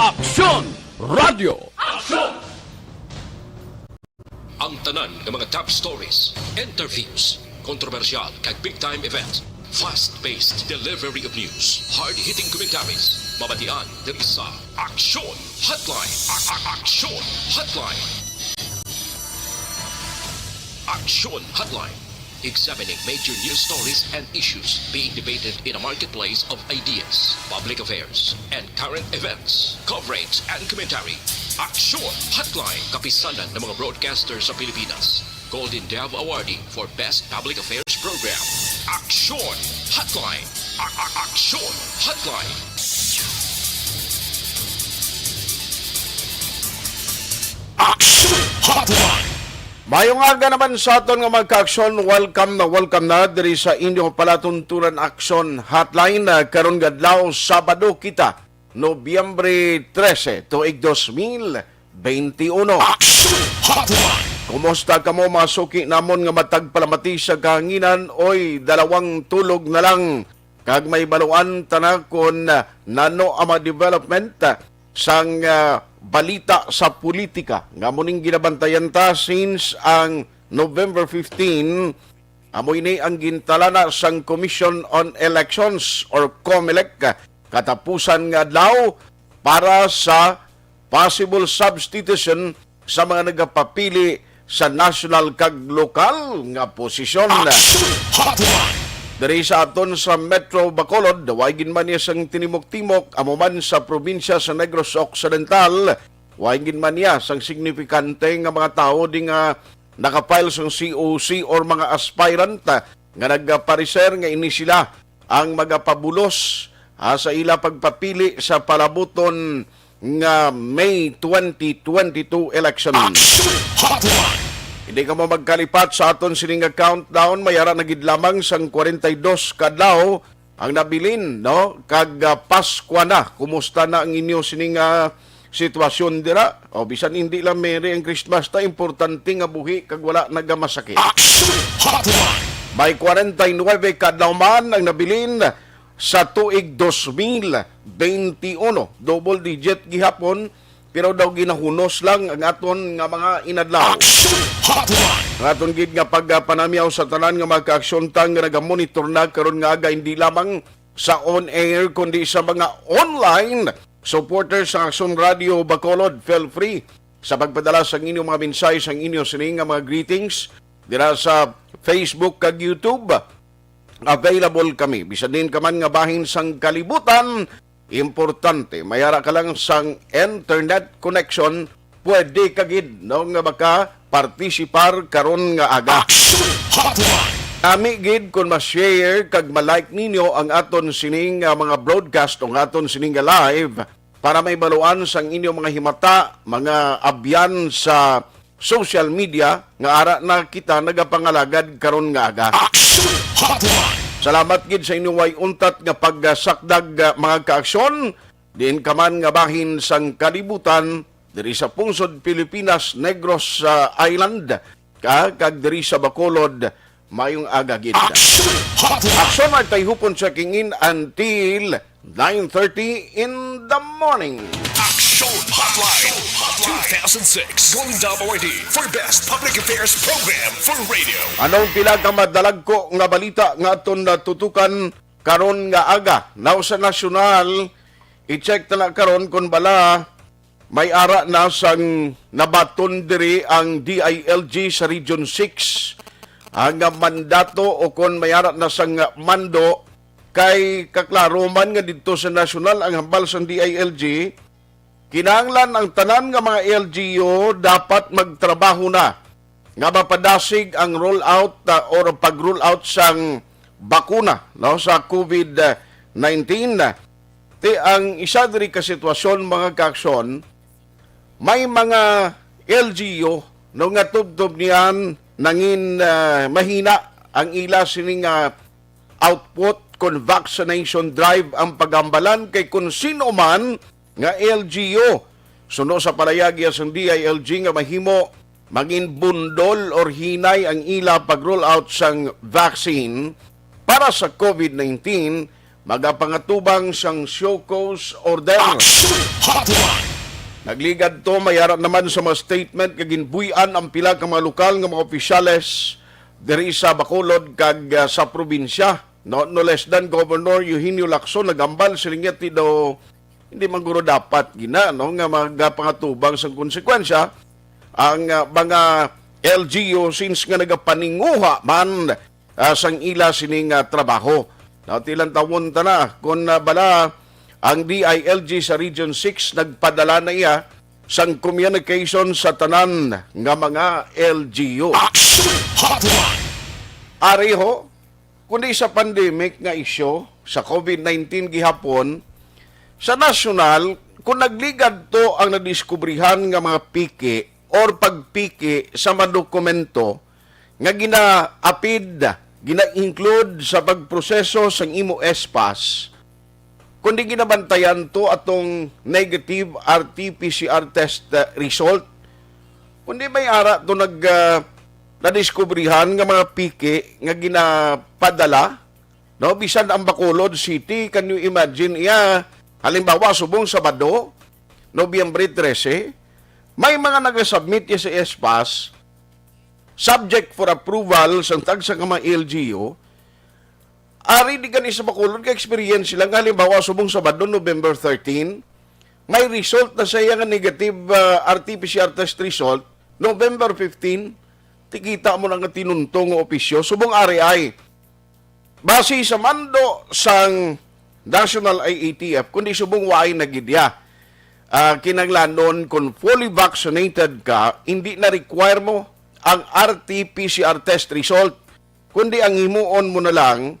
Aksyon Radio. Aksyon! Ang tanan ng mga top stories, interviews, kontrobersyal kag big-time event, fast-paced delivery of news, hard-hitting commentaries, mabatian diri sa Aksyon Hotline. Aksyon Hotline. Aksyon Hotline. Examining major news stories and issues being debated in a marketplace of ideas, public affairs, and current events. Coverage and commentary. Aksyon Hotline. Kapisanan ng mga broadcasters sa Pilipinas. Golden Dove Awardee for Best Public Affairs Program. Aksyon Hotline. Aksyon Hotline. Aksyon Hotline. Mayong aga naman sa aton nga magka-aksyon, welcome na diri sa inyong palatuntunan Aksyon Hotline. Karon gadlaw Sabado kita, Nobyembre 13, tuig 2021. Aksyon Hotline. Kumusta ka mo, masuki namon nga matag palamati sa kahanginan, oy dalawang tulog na lang. Kag may baluan tanakon nano ama development sang balita sa politika nga muning ginabantayan ta since ang November 15 amoy ni ang gintalana sang Commission on Elections or COMELEC katapusan nga adlaw para sa possible substitution sa mga nagapapili sa national kag lokal nga posisyon. Dari sa aton sa Metro Bacolod, dawagin man niya sang tinimok-timok, amo man sa probinsya sa Negros Occidental, dawagin man niya sang signifikante nga mga tao di nga nakapile sang COC or mga aspirant nga nagpariser nga ini sila ang magapabulos sa ila pagpapili sa palabuton nga May 2022 election. Hindi ka mo magkalipat sa aton sining countdown, mayara na gid lamang sang 42 kadlaw ang nabilin, no? Kag Pasko na. Kumusta na ang inyo sining sitwasyon dira? O bisan hindi lang Merry ang Christmas ta, importante nga buhi kag wala nagamasakit. May 49 kadlaw man ang nabilin sa tuig 2021. Double digit gihapon, pero daw ginahunos lang ang aton nga mga inadlaw. Ang aton gid nga pagpanamyaw sa tanan nga magka-aksyon tang nga nagamonitor na karon nga aga hindi lamang sa on-air kundi sa mga online supporters sa Aksyon Radio Bacolod. Feel free sa pagpadala sa inyong mga mensahe sa inyong sining nga mga greetings dira sa Facebook kag YouTube. Available kami. Bisan din ka man nga bahin sang kalibutan, importante, mayara ka lang sang internet connection, pwede ka gid no nga baka partisipar karon nga aga. Kami gid kung ma-share kag ma-like ninyo ang aton sining mga broadcast o aton sining live para may baluan sang inyong mga himata, mga abyan sa social media nga ara na kita nagapangalagad karon nga aga. Salamat gid sa inyong way untat nga pagsakdag mga kaaksyon. Diin kaman nga bahin sang kalibutan diri sa pungsod Pilipinas, Negros Island, kag diri sa Bacolod, mayong aga gid. Aksyon ay Tayhopon checking in until 9:30 in the morning. Aksyon Hotline 2006 Golden Dove Awardee for Best Public Affairs Program for Radio. Anong pila ka madalag ko nga balita nga aton natutukan karon nga aga? Now sa nasyonal, i-check na karon kung bala may ara na sang nabaton diri ang DILG sa Region 6. Ang mandato o kung may ara na sang mando kay kaklaro man nga dito sa nasyonal ang hambal sang DILG. Kinahanglan ang tanan nga mga LGU dapat magtrabaho na nga mapadasig ang rollout or pag-rollout sang bakuna no sa COVID-19. Ang isa diri ka sitwasyon mga kaaksyon, may mga LGU no nga tubtob niyan nangin mahina ang ila sining output kon vaccination drive ang pagambalan kay kung sino man nga LGU suno sa palayag sang DILG nga mahimo maging bundol or hinay ang ila pag-roll out sang vaccine para sa COVID-19, magapangatubang siyang show cause order. Aksyon Hotline. Nagligad to mayara naman sa mga statement kaginbuyan ang pila ka mga lokal nga mga opisyales diri sa Bacolod kag sa probinsya. No less than Governor Eugenio Lacson nagambal siling yati daw hindi man guro dapat gina no nga magapangatubang sa konsekwensya ang mga LGU since nga nagapaninguha man sang ila sining trabaho. No tilang tawon ta na kun bala ang DILG sa Region 6 nagpadala na iya sang communication sa tanan nga mga LGU. Aksyon Hotline. Ariho, kundi sa pandemic nga isyo sa COVID-19 gihapon, sa nasyonal, kung nagligad to ang nadiskubrihan nga mga piki or pagpiki sa mga dokumento nga gina-apid, gina-include sa pagproseso sang imo espas, kundi ginabantayan to atong negative RT-PCR test result, kundi may ara to nadiskubrihan nga mga piki nga ginapadala, no? Bisan ang Bacolod City, can you imagine, halimbawa, subong Sabado, Nobyembre 13, may mga nagasubmit sa ESPAS, subject for approval sa tagsa nga mga LGU, ari di gani sa Bacolod ka experience sila nga halimbawa subong Sabado November 13 may result na sa nga negative RT-PCR test result November 15 tikita mo na nga tinuntong nga opisyo subong ari ay base sa mando sang National IATF kundi subong waay nagidya kinanglanon kung fully vaccinated ka hindi na require mo ang RT-PCR test result kundi ang himuon mo na lang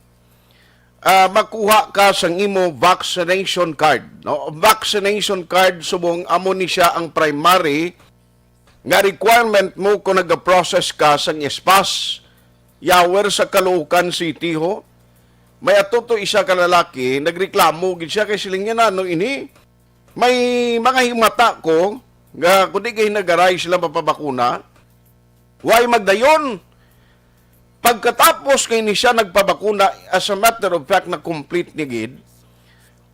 makuha ka sang imo vaccination card. No? Vaccination card, subong amo ni siya ang primary nga requirement mo kung nag-process ka sang espas. Yawer sa Caloocan City ho. May atoto isa ka lalaki, nagreklamo gid siya kay siling niya no ini. May mga himata ko nga kundi kay nagaray sila mapabakuna. Why magdayon? Pagkatapos kay ni siya nagpabakuna, as a matter of fact na complete ni gid,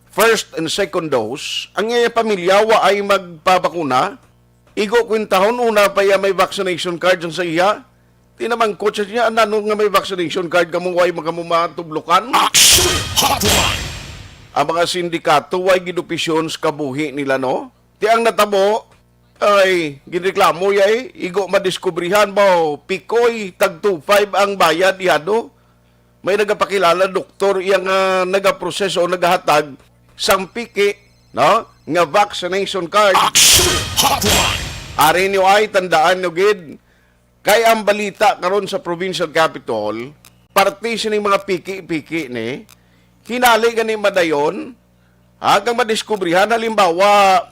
first and second dose, ang iya pamilya wa ay magpabakuna, igo kwintahon una pa iya may vaccination card sa iya, tinamang coach niya, ano nga may vaccination card kamong way makamumatumblukan? Aksyon Hotline. Ang mga sindikato way gidupisyon sa kabuhi nila no? Ti ang natabo, ay ginreklamo yay igo madiskubrihan mo pikoy tag 2.5 ang bayad ihado may nagapakilala doktor iyang nagaproseso o nagahatag sang piki no nga vaccination card. Aksyon Hotline. Ari niyo ay tandaan niyo gid kay ang balita karon sa provincial capital parte sining mga piki ni hinali gani madayon hanggang madiskubrihan halimbawa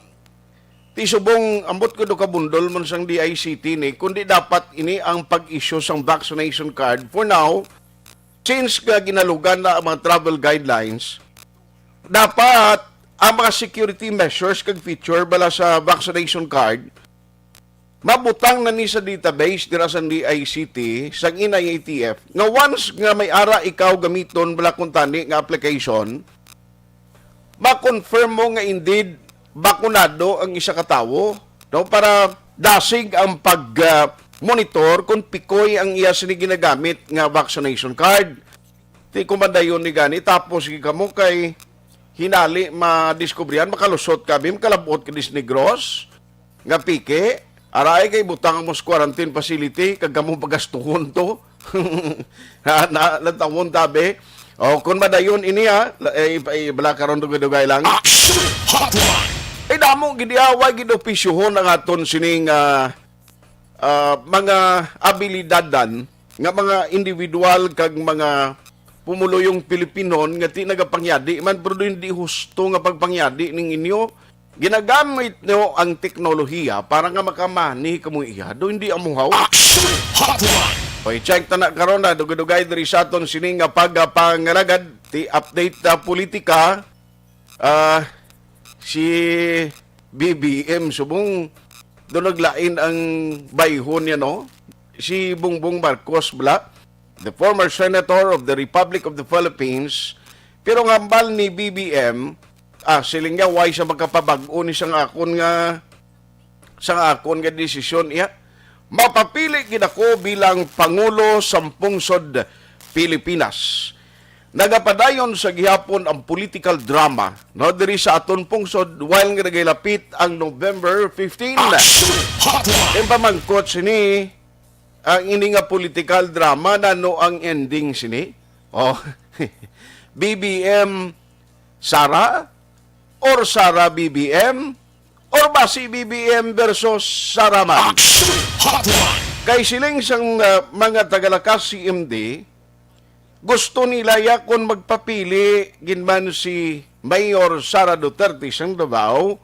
ti subong ambot ko do kabundol man sang DICT ni kundi dapat ini ang pag-issue sang vaccination card for now since ginalugan na ang mga travel guidelines dapat ang mga security measures kag feature bala sa vaccination card mabutang na ni sa database dira sa DICT sang IATF nga once nga may ara ikaw gamiton bala kun tani nga application ma-confirm mo nga indeed bakunado ang isa ka tawo no para dasig ang pag-monitor kung pikoy ang iya sini ginagamit nga vaccination card. Ti kumadayon ni gani tapos kamo kay hinali madiskubrihan makalusot ka bim kalabot ka Disnegros nga pike aray kay butang mo sa quarantine facility kag kamo pagastuhon to na tawon tabi o kung madayon ini bala karon dugay lang. Aksyon Hotline. Ay damo gidiaway gidopisyohon ang aton sining mga abilidadan nga mga individual kag mga pumuluyong Pilipinon nga ti nagapangyadi man pero hindi husto nga pagpangyadi ning inyo ginagamit nyo ang teknolohiya para nga makamani kamo iya do hindi amuhaw. Aksyon Hotline. Oy check ta na karon na dugay diri sa aton sining nga pagpangalagad ti update politika si BBM subong doon naglain ang bayhon niya no si Bongbong Marcos bala the former senator of the Republic of the Philippines Pero nga hambal ni BBM, siling nga why siya magkapabag-o ni sang akon nga desisyon iya. Mapapili gid ako bilang Pangulo sa pungsod Pilipinas. Nagapadayon sa gihapon ang political drama no diri sa aton pungsod while nga nagilapit ang November 15. Ang pamangkot sini ang ini nga political drama nano ang ending sini. BBM Sara or Sara BBM or ba si BBM versus Sara man. Kay siling sang mga tagalakas CMD gusto nila ya kung magpapili ginman si Mayor Sara Duterte sang Davao,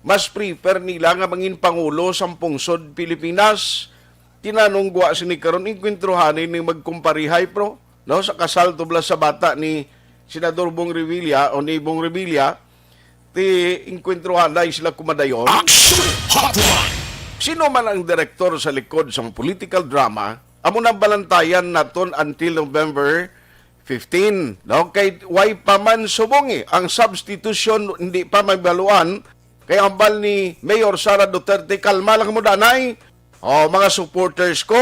mas prefer nila nga mangin Pangulo sa pungsod Pilipinas. Tinanong sini karon inkwentruhanin ni magkumparihay pro no sa kasal tubla sa bata ni Senador Bong Revilla o ni Bong Revilla ti inkwentruhan na sila kumadayon. Sino man ang direktor sa likod sa political drama, amo na balantayan naton until November 15. No? Kay why pa man subong ang substitution hindi pa magbaluan. Kaya hambal ni Mayor Sara Duterte, kalma lang mo danay. Mga supporters ko,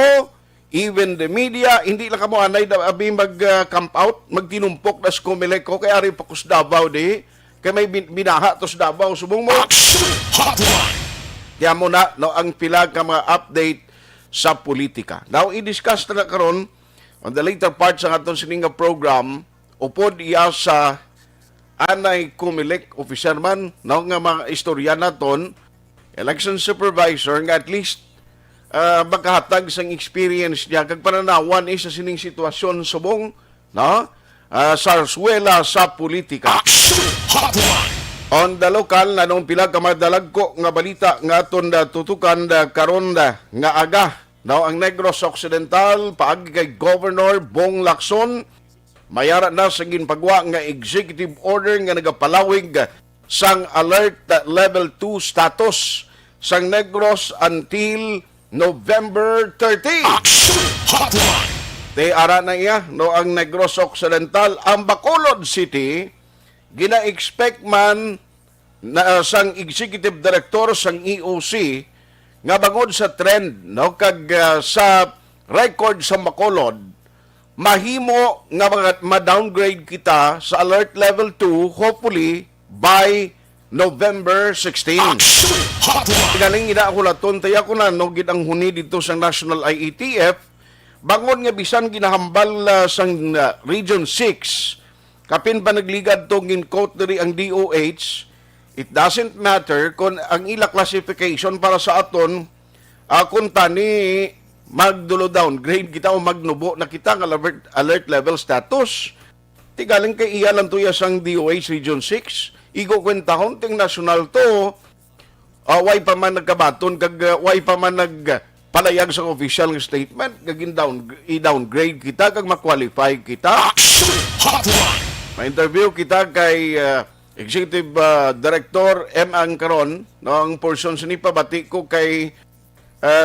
even the media, hindi lang kamo anay abi mag-camp out, magtinumpok das kumilek ko, kaya ari pa kus Davao di. Kaya may binaha tos Davao subong mo. Kaya mo na no, ang pila ka mga update sa politika. Now, i-discuss na karon on the later part sa aton sininga program, upod iya sa anay kumilik officer man, no, nga mga istorya naton, election supervisor, nga at least magkahatag sang experience niya, kag pananawan sa sining sitwasyon subong, no, sarswela sa politika. On the local, nanong pila ka madalag ko nga balita nga aton tutukan karon nga aga. Now, ang Negros Occidental, paagi kay Governor Bong Lacson, mayara na sa ginpagwa nga executive order nga nagapalawig sang alert level 2 status sang Negros until November 30. Te ara na iya, no, ang Negros Occidental, ang Bacolod City, gina-expect man na sang executive director sang EOC nga bangod sa trend no kag sa record sa Bacolod mahimo nga ma-downgrade kita sa alert level 2 hopefully by November 16. Galing ina ako laton taya ko na no gid ang huni dito sa National IETF bangon nga bisan ginahambal sang Region 6 kapin pa nagligad to gin-quote diri ang DOH. It doesn't matter kung ang ila classification para sa aton kung tani magdulo downgrade kita o magnubo na kita ng alert level status. Tigaling kay iya lang tuya sang DOH Region 6. Igo kwentahon ting national to way pa man nagkabaton kag way pa man nagpalayag sa official statement kag i-downgrade kita kag ma-qualify kita. Ma-interview kita kay Executive Director M. Angkaron, no, ang portion sini pabati ko kay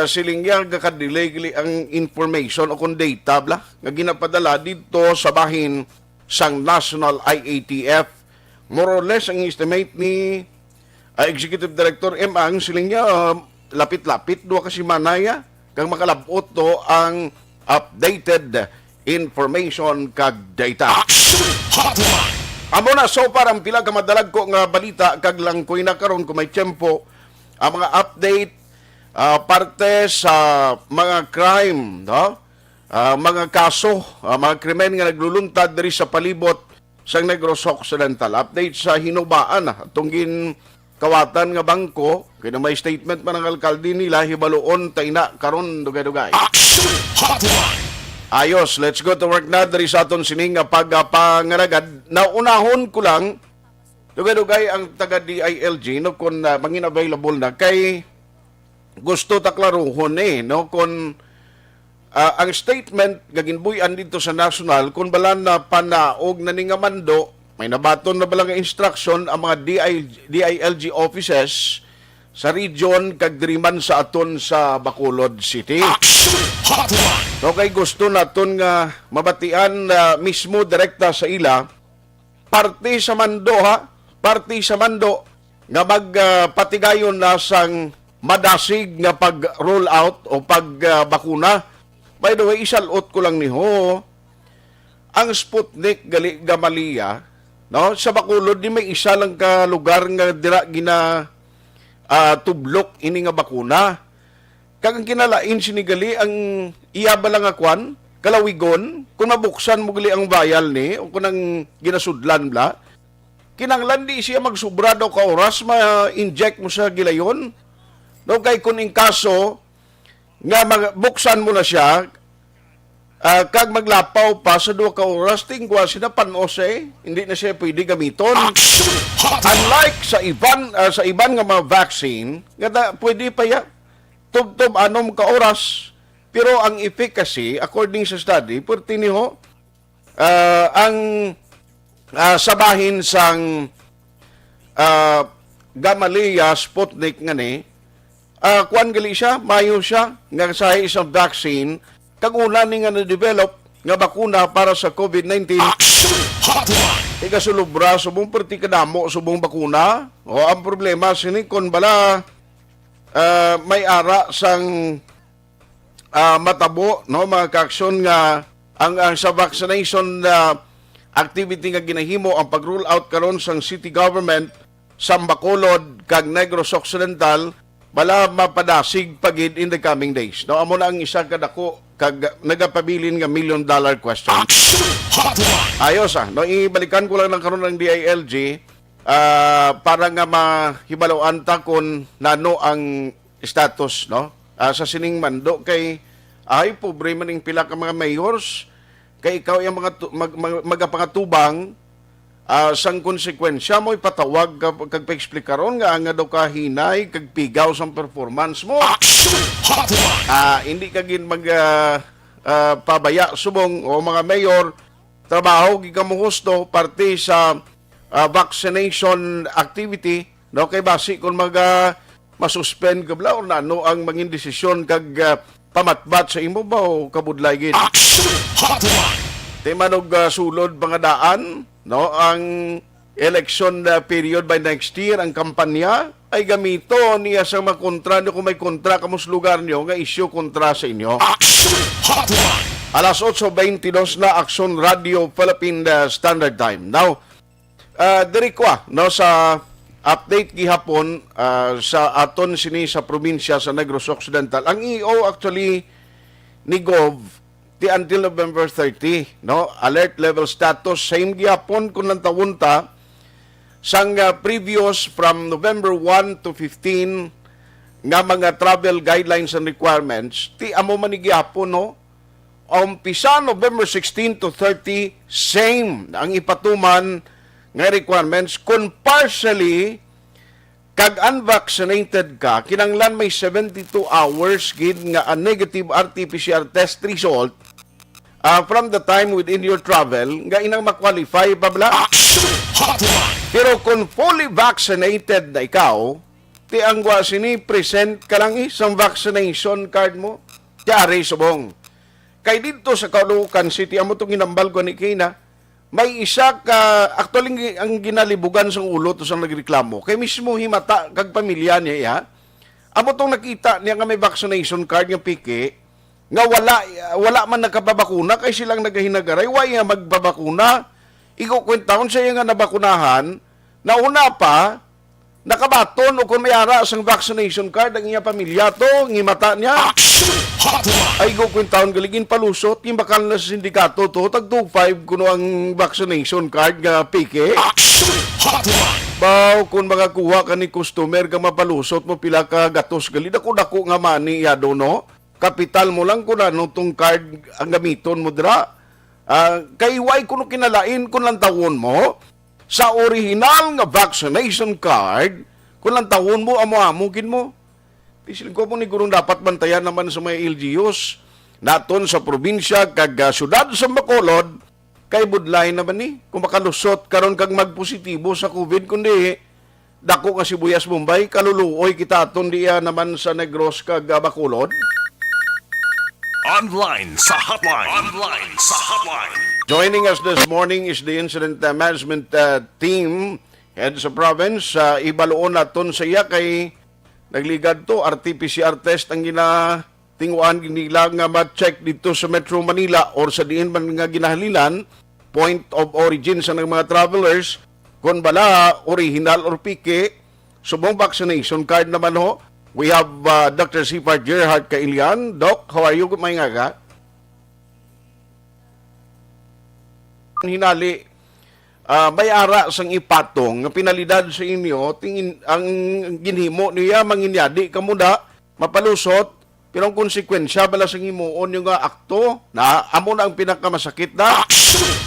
silingya gakadelay ang information o kung data bla nga ginapadala dito sa bahin sang National IATF. More or less ang estimate ni Executive Director M. Ang silingya lapit-lapit duwa kasi manaya kang makalabot to ang updated information kag data. Amo na so parang pila ka madalag ko nga balita kag lang ko na karon kung may tiyempo ang mga update parte sa mga crime, no? Mga kaso, mga krimen nga nagluluntad diri sa palibot sa Negros Occidental. Update sa hinubaan atong kawatan nga bangko kay may statement man ng alkalde nila hibaluon tay na karon dugay-dugay. Ayos, let's go to work na dari sa aton sining nga pagpangaragad. Naunahon ko lang dugay-dugay ang taga DILG no kung mangin available na kay gusto taklaruhon no kung ang statement gaginbuyan dito sa national kung balan na panaog na ni nga mando may nabaton na balang instruction ang mga DILG offices sa region kag diriman sa aton sa Bacolod City. Okay, gusto naton nga mabatian mismo direkta sa ila parte sa mando ha, parte sa mando nga magpatigayon na sang madasig nga pag-roll out o pagbakuna. By the way, isalot ko lang niho, ang Sputnik gali Gamaliya, no, sa Bacolod di may isa lang ka lugar nga dira gina tublok ini nga bakuna. Kag ang kinalain sinigali ang iya ba lang akwan, kalawigon, kung mabuksan mo gali ang vial ni o kung ang ginasudlan bla, kinanglan di siya magsubra daw ka oras ma-inject mo sa gilayon. No, kay kung in kaso nga buksan mo na siya, kag maglapaw pa sa 2 ka oras, tingwa siya na panose, hindi na siya pwede gamiton. Unlike sa iban nga mga vaccine, nga pwede pa ya tub-tub anom ka oras, pero ang efficacy according sa study perti niho ang sabahin sang Gamaleya Sputnik nga ni kuan gali siya, mayo siya nga sa isang vaccine kag una ni nga na-develop nga bakuna para sa COVID-19. Ika sulubra subong perti kadamo subong bakuna. O ang problema sini kon bala may ara sang matabo, no, mga kaaksyon nga ang sa vaccination activity nga ginahimo ang pag-roll out karon sang city government sa Bacolod kag Negros Occidental bala mapadasig pagid in the coming days. No, amo na ang isa kadako kag nagapabilin nga $1 million question. Ayos no, ibalikan ko lang ng karon ng DILG para nga mahibaloan ta kung nano ang status, no, sa sining mando kay ay pobre man ning pila ka mga mayors kay ikaw yung mga magapangatubang sang konsekwensya mo ipatawag kag pa-explikaron nga nga daw ka hinay kag pigaw sang performance mo. Hindi ka gin pabaya subong o mga mayor trabaho giga mo husto parte sa vaccination activity, no, kay basi kung masuspend ka bla o nano ang mangin desisyon kag pamatbat sa imo ba o kabudlay gid. Di manog sulod mga daan, no, ang election period by next year, ang kampanya ay gamito niya sa mga kontra nyo kung may kontra kamus lugar nyo nga issue kontra sa inyo. Alas 8:22 na Aksyon Radio Philippine Standard Time. Now, diri ko no, sa update gihapon sa aton sini sa probinsya sa Negros Occidental. Ang EO actually ni Gov until November 30, no, alert level status same gihapon kun lang tawunta sang previous from November 1 to 15 nga mga travel guidelines and requirements ti amo man ni gihapon, no, umpisa November 16 to 30 same ang ipatuman nga requirements kung partially kag unvaccinated ka, kinanglan may 72 hours gid nga a negative RT-PCR test result from the time within your travel nga inang ma-qualify pa bla. Pero kung fully vaccinated na ikaw, ti ang sini present ka lang isang vaccination card mo. Tiari subong. Kay dito sa Caloocan City, amo itong ginambal ko ni Kina, may isa ka, actually ang ginalibugan sa ulo to sa nagreklamo. Kay mismo himata, kag pamilya niya, ya, amo itong nakita niya nga may vaccination card nga piki, nga wala man nakababakuna, kay silang nagahinagaray, why nga magbabakuna, ikukwentaon siya nga nabakunahan, nauna pa, nakabaton o kung may ara sang vaccination card ang iya pamilya to, ngimata niya. Ay kukwentaon galigin palusot, yung bakal na sa sindikato to, tag 2.5 kuno ang vaccination card nga pike. Baw, kung makakuha ka ni customer ka mapalusot mo pila ka gatos gali, dako-dako nga mani yado, no? Kapital mo lang kung ano tong card ang gamiton mo dira. Kay why kuno kinalain kung lang tawon mo, sa original nga vaccination card, kung lang tawon mo, amo-amugin mo. Pisil ko po ni Gurong dapat bantayan naman sa mga LGUs naton sa probinsya kag syudad sa Bacolod kay budlay naman ni kung makalusot karon kag magpositibo sa COVID kundi dako nga sibuyas Bombay kaluluoy kita aton diya naman sa Negros kag Bacolod. Online sa hotline. Joining us this morning is the incident management team head sa province. Ibaloon naton sa iya kay nagligad to RT-PCR test ang ginatinguan nila nga ma-check dito sa Metro Manila or sa diin man nga ginahalilan point of origin sa mga travelers kung bala original or pike subong vaccination card naman ho. We have Dr. Sipar Gerhard Kailian. Doc, how are you? May nga ka? Hinali may ara sang ipatong nga pinalidad sa inyo tingin ang ginhimo niya manginyadi kamuda mapalusot pero ang konsekwensya bala sang himuon yung akto na amo na ang pinakamasakit na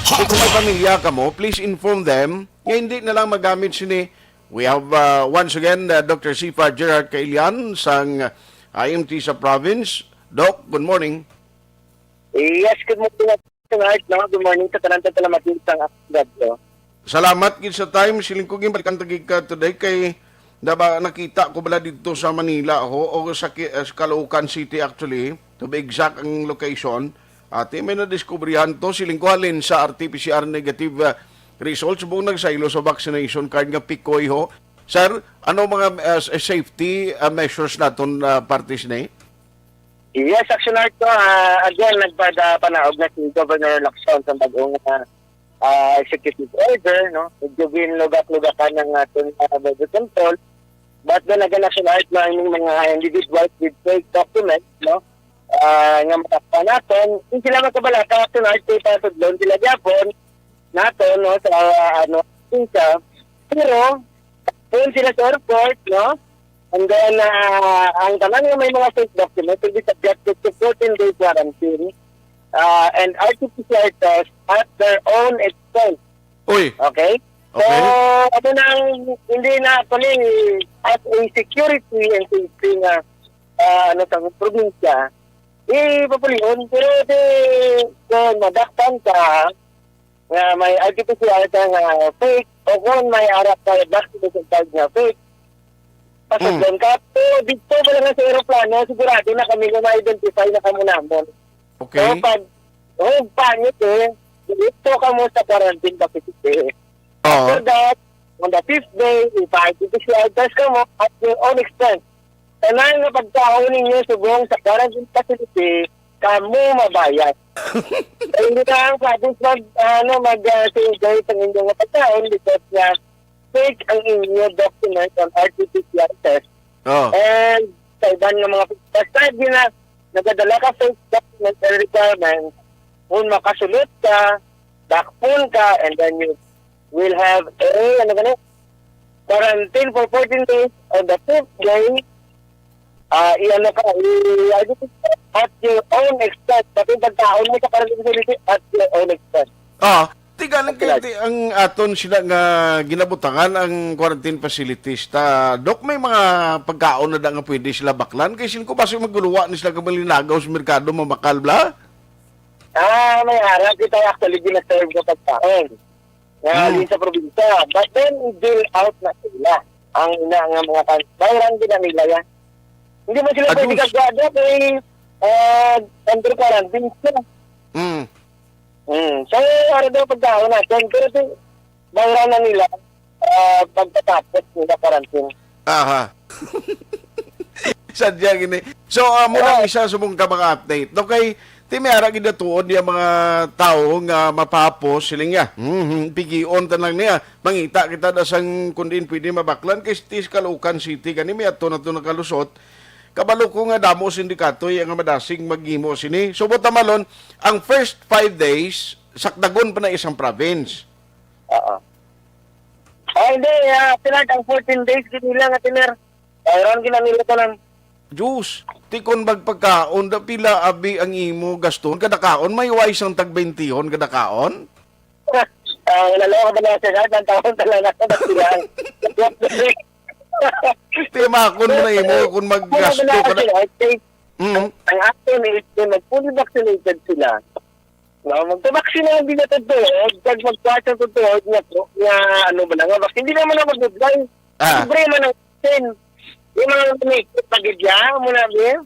kung may pamilya ka mo please inform them nga hindi na lang magamit sini. We have once again Dr. Sifa Gerard Kailian sang IMT sa province. Doc, good morning. Yes, good morning. Good morning sa tanang talamatin sang Aksyon. Salamat gid sa time siling ko balikan tagig ka today kay nakita ko bala dito sa Manila o sa Caloocan City actually to be exact ang location. Ate may na-discoveryan to siling ko halin sa RT-PCR negative results buong nagsaylo sa vaccination card nga Picoy ho. Sir, ano mga safety measures naton parties ni? Yes, Aksyon ko. Again, nagpanaog na si Governor Aksyon sa bagong executive order, no? Medyo binlugat-lugatan ng ating budget control. But then again, Aksyon na yung mga individuals with fake documents, no? Nga matakpa natin. Hindi sila magkabalata, Aksyon ipasod doon sila Japon natin, no? Sa pinsa. Pero, doon sila sa airport, no? And then, ang tanan nga may mga fake documents will be subjected to 14-day quarantine and RT-PCR test at their own expense. Uy. Okay? So, ano nang hindi na actually as a security and safety nga sa probinsya, papuliyon. Pero kung madaktan ka, nga may RT-PCR ka nga fake o kung may arap ka vaccination card nga fake, pasok doon ka. So, dito pala nga sa aeroplano, sigurado na kami na ma-identify na kamo namon. Okay. So, pag panit dito ka mo sa quarantine facility. After that, on the 5th day, ipa-PCR test ka mo at your own expense. Tanan nga pagkaon ninyo subong sa quarantine facility, kamo mabayad. Hindi na ang province mag-singay sa inyong pagkaon because nga fake ang inyong document on RT-PCR test. And sa iban ng mga basta na nagadala ka fake document and requirements, kung makasulot ka, dakpon ka, and then you will have quarantine for 14 days. On the 5th day, at your own expense. Pati pagkaon mo sa quarantine facility at your own expense. Tigalan kayo ang aton sila nga ginabutangan ang quarantine facilities. Dok, may mga pagkaon na nga pwede sila baklan? Kasi ko basi maguluwa ni sila kabalinagaw sa merkado mamakal bla? May harap kita actually gina-serve ko pagkaon. Sa probinsya. But then, deal out na sila. Ang mga bayaran din na nila yan. Hindi mo sila pwede kagada kay under quarantine sila. So, daw pagkaon natin. Pero bayaran na nila pagtatapos nila quarantine. Aha. Sadya gini. So, muna isa sumong ka mga update. No, kay Timera gidatuon niya mga tao nga mapapos sila nga. Pigion tanang niya. Mangita kita na sang kundin pwede mabaklan kay Caloocan City kani may ato na ito nakalusot. Kabalo ko nga damo sindikato yung madasing maghimo sini. So, malon, ang first 5 days, sakdagon pa na isang province. Hindi. Tinag ang 14 days kinila nga tiner. Mayroon ginanila ka ng Diyos, tikon magpagkaon, da pila abi ang imo gaston, kada kaon, may wise ang tag-20 kada kaon? Lalawa ka ba na siya? Ang taon talaga na silang. Timakon mo na imo kung maggasto ka na. Ang action is mag-fully vaccinated sila. Magpabaksin na lang din natin ito. Pag mag-watch ang totoo nga ano ba na nga vaccine. Hindi naman na mag-apply. Libre man ang vaccine. Yung mga pagidya, muna ba?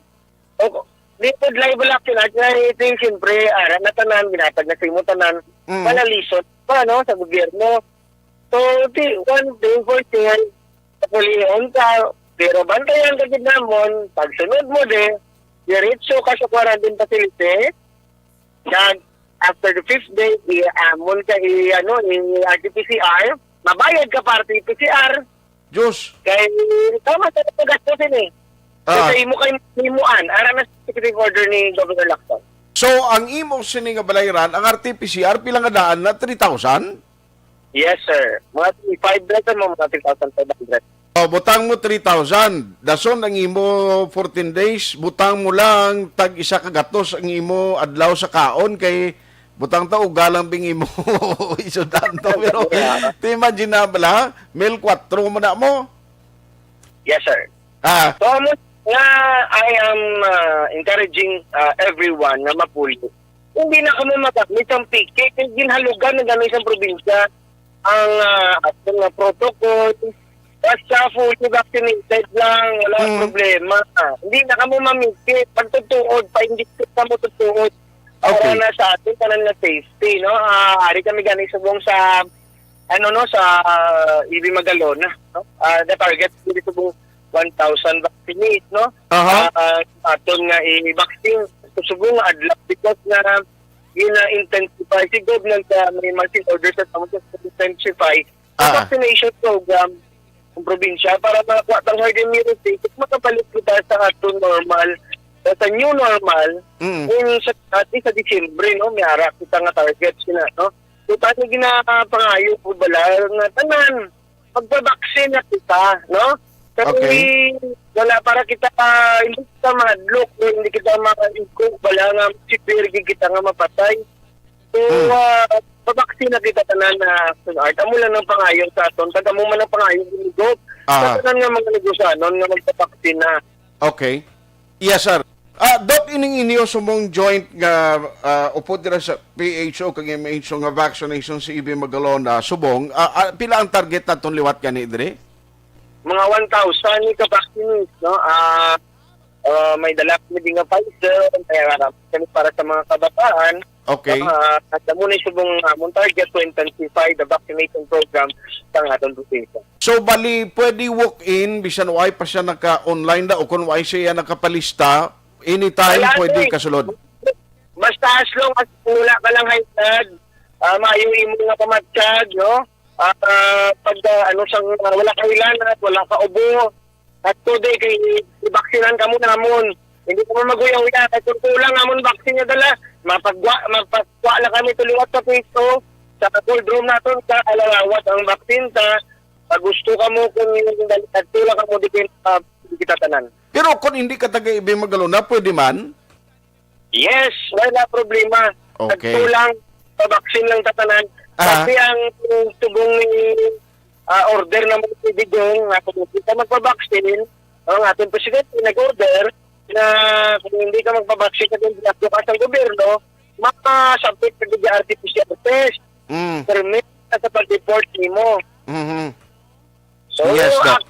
dito live action at nga ito yung siyempre, na tanan, binatag na sa imo tanan, panalisot pa, no, sa gobyerno. So, one thing for sure, kapulihan ka, pero bantayan ka din namon, pagsunod mo de, diretso ka sa quarantine facility, and after the 5th day, i-amon ka, RT-PCR, mabayad ka pa RT-PCR, Diyos. kaya tama sa ito gastusin eh. Kasi imo kayo himuan, ara na sa executive order ni Governor Lacson. So, ang imo sini nga balayran, ang RT-PCR, pilang nga daan na 3,000? Yes, sir. Mga 500 mo, mga 3,500. Butang mo 3,000. Dason ang imo 14 days, butang mo lang tag isa ka gatos ang imo adlaw sa kaon kay butang ta og galang bing imo isudan to pero ti imagine na bala, 1,400 mo na mo. Yes, sir. So, I am encouraging everyone na mapuli. Hindi na kami magamit ang PK kaya ginhalugan ng gano'y isang probinsya ang ating protocol. Basta fully vaccinated lang, walang problema. Hindi na kami mamikit. Pagtutuod, pa-indicate ka mo tutuod. Para na sa ating kanan na safety, no? Ari kami ganit subong sa, sa Ibi Magalona, no? The target, hindi subong 1,000 vaccinate, no? Aton nga i-vaccine. Subong nga adlaw because na intensify si Gob may marching orders at intensify ang vaccination program ng probinsya para makakuha ang herd immunity at makapalit kita sa aton normal, sa new normal, sa Disyembre, no? May harap kita nga targets na, no? So, tayo ginapangayo po bala nga tanan, magpabaksin na kita, no? Kasi wala para kita hindi kita madlock, hindi kita maka-improve, wala nga sipirgi kita nga mapatay. So, pabaksina kita tanan na art. Amo lang ng pangayon sa aton. Kada mo man ang pangayon ginigop. Sa tanan nga mga negosyanon nga magpabaksina. Okay. Yes, sir. Dok, ining inyo sumong joint nga upod dira sa PHO kag MHO nga vaccination sa Ibi Magalona subong. Pila ang target naton liwat gani dire? Mga 1,000 ni ka-vaccinate, no? May dala kami din nga Pfizer, kaya kami para sa mga kabataan. Okay. At muna subong among target to intensify the vaccination program sa atong probinsya. So, bali, pwede walk-in, bisan why pa siya naka-online da o kung why siya nakapalista, anytime pwede kasulod? Basta as long as wala ka lang high-blood, maayo mo nga pamatsyag, no? Pag wala ka ilanat, wala ka ubo, at today kay i-vaksinan ka mo namon. Hindi ka mo maguyaw-uya, at kung kulang namon vaksin niya dala, mapagwa lang kami tuliwat sa pwesto, sa cold room natin, sa alawat ang vaksin, sa gusto ka mo kung tulang ka mo di kita tanan. Pero kung hindi ka taga Ibi Magalona, pwede man? Yes, wala problema. Okay. At tulang, pa-vaksin lang tatanan. Kasi ang tubong order na mga ibigong nga kung hindi ka magpabaksin, ang ating presidente nag-order na kung hindi ka magpabaksin ka din pinaplukas ng gobyerno, makasabit ka din RT-PCR test. Permit ka sa pag-report mo. So, yes, Doc.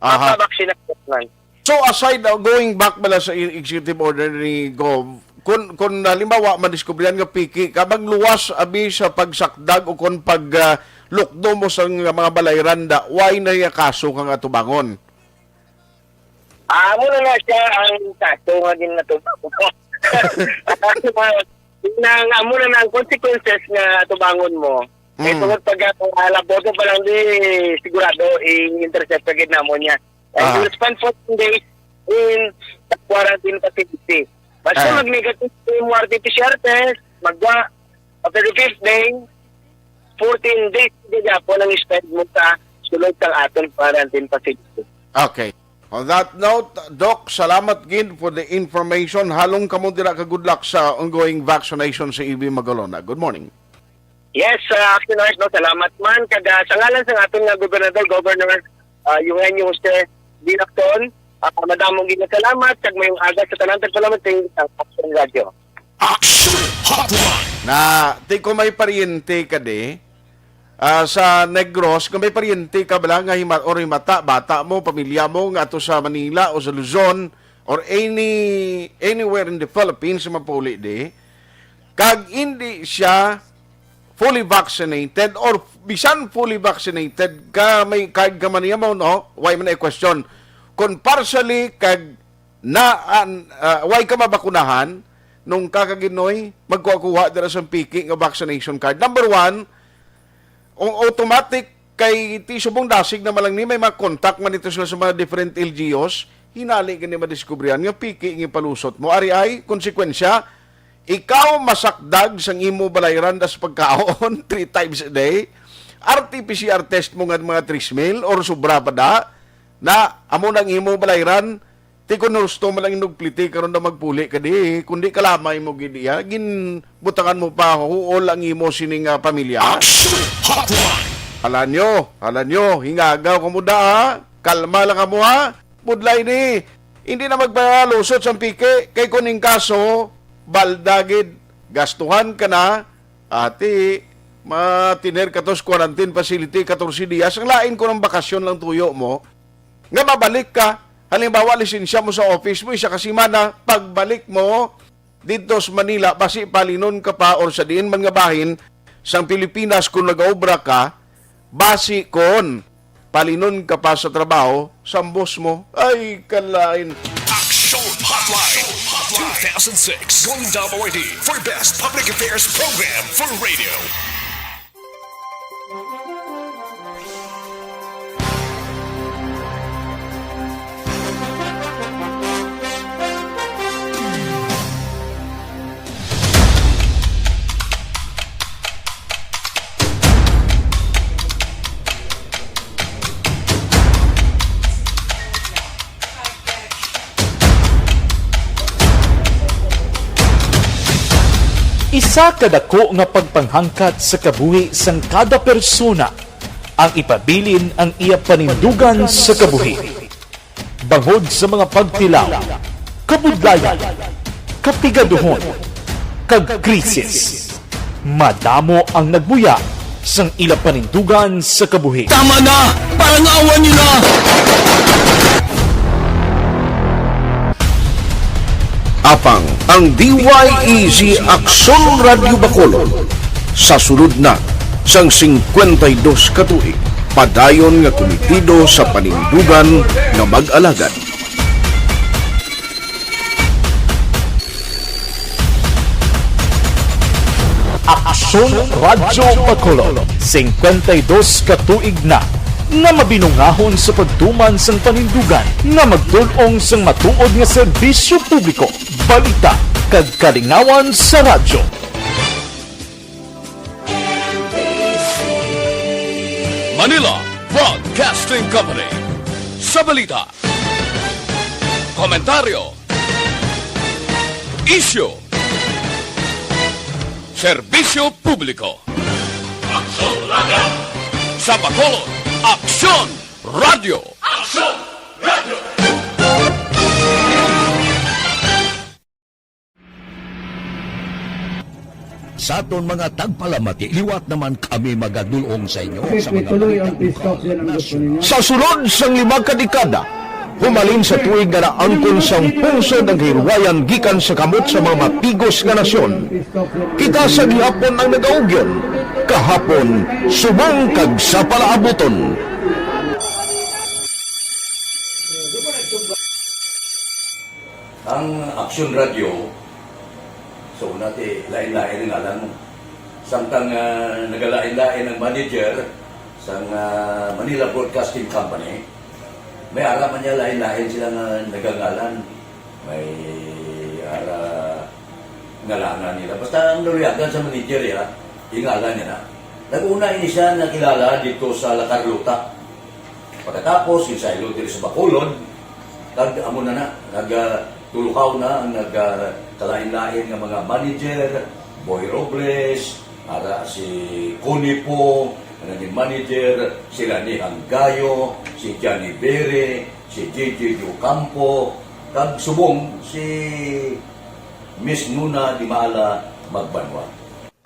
makabaksin na. So, aside going back bala sa executive order ni Gov, kung halimbawa madiskubrihan nga piki, kabang luwas abi sa pagsakdag o kung lukdo mo sa mga balayran why na yung kaso kang atubangon? Muna nga siya ang kaso nga din natubangon. Muna na ang consequences nga atubangon mo. Tungod pag alaboto pa lang sigurado i-intercept agad na mo niya. And you'll spend 14 days in the quarantine facility. Basta mag-negative mo RT-PCR test, after the 5th day, 14 days na po nang spend mo sa sulod ng ating quarantine facility. Okay. On that note, Doc, salamat gid for the information. Halong kamo dira ka good luck sa ongoing vaccination sa Ibi Magalona. Good morning. Yes, Aksyon, no, salamat man. Sa ngalan sa ating Governor Eugenio Jose Dinacton, madamong gina salamat kag mayong aga sa tanan salamat sa Aksyon Radio. Aksyon Hotline. Na ti ko may pariente ka de sa Negros, kung may pariente ka bala nga himata, bata mo, pamilya mo nga ato sa Manila o sa Luzon, or anywhere in the Philippines mapuli di, kag hindi siya fully vaccinated or bisan fully vaccinated ka may kag ka man mo no, why man ay question. Kung partially kag why ka mabakunahan nung kakaginoy magkuha dira sa piki nga vaccination card. Number one, automatic kay ti subong dasig na malang ni may mga contact man ito sila sa mga different LGUs, hinali ka ni madiskubrihan nga piki nga palusot mo. Ari ay konsekwensya, ikaw masakdag sang imo balayran das pagkaon 3 times a day, RT-PCR test mo nga mga 3 mil or sobra pa da, na amo nang imo balayran, ti kung gusto mo lang inugpliti karon na magpuli ka di, kundi kalamay mo gidi ha, ginbutangan mo pa huol ang imo sining pamilya. Aksyon Hotline. Alam nyo, hingagaw ka mo da ha, kalma lang ka mo ha, budlay ni, hindi na magpalusot sa pike, kay kuning kaso, baldagid, gastuhan ka na, ati, matiner ka tos quarantine facility, 14 dias, ang lain ko ng bakasyon lang tuyo mo, nga mabalik ka, halimbawa lisensya mo sa office mo, isa kasimana, pagbalik mo, dito sa Manila, basi palinon ka pa, or sa diin man nga bahin, sang Pilipinas kung nag-obra ka, basi kon, palinon ka pa sa trabaho, sambos mo, ay kalain. Aksyon Hotline 2006 Golden WD for Best Public Affairs Program for Radio. Isa kadako nga pagpanghangkat sa kabuhi sang kada persona ang ipabilin ang iya panindugan sa kabuhi. Bangod sa mga pagtilaw, kabudlayan, kapigaduhon, kag krisis. Madamo ang nagbuya sang ila panindugan sa kabuhi. Tama na! Parang awan nyo na! Apang ang DYEZ Aksyon Radio Bacolod sa sulod na sang 52 katuig padayon nga komitido sa panindugan nga mag-alagad. Aksyon Radio Bacolod 52 katuig na nga mabinungahon sa pagtuman sang panindugan nga magtulong sang matuod nga serbisyo publiko, balita kag kalingawan sa radyo. Manila Broadcasting Company. Sa balita, komentaryo, issue, serbisyo publiko. Aksyon Radio! Sa Bacolod, Aksyon Radio! Aksyon Radio! Sa aton mga tagpalamati, liwat naman kami magadulong sa inyo sa mga Sa sulod sang 5 kadekada, humalin sa tuig nga naangkon sang puso ng hirwayan gikan sa kamot sa mga mapigos nga nasyon. Kita sa gihapon ang nagaugyon, kahapon subong kag sa palaabuton. ang Aksyon Radio. So nati lain-lain ang alam mo. Samtang nagalain-lain ang manager sa Manila Broadcasting Company, may araman niya lain-lain sila nagangalan. May ngalangan nila. Basta ang naluyagan sa manager ya, ingalan niya na. Nag-una ini siya nakilala dito sa La Carlota. Pagkatapos, yung sa Ilodiri sa Bacolod, amo na nagtulukaw na ang nagkalain-lain ng mga manager, Boy Robles, si Conipo, ang naging manager, sila ni Hanggayo, si Johnny Bere, si JJ Ocampo, kag subong si Miss Nuna Di Maala Magbanwa.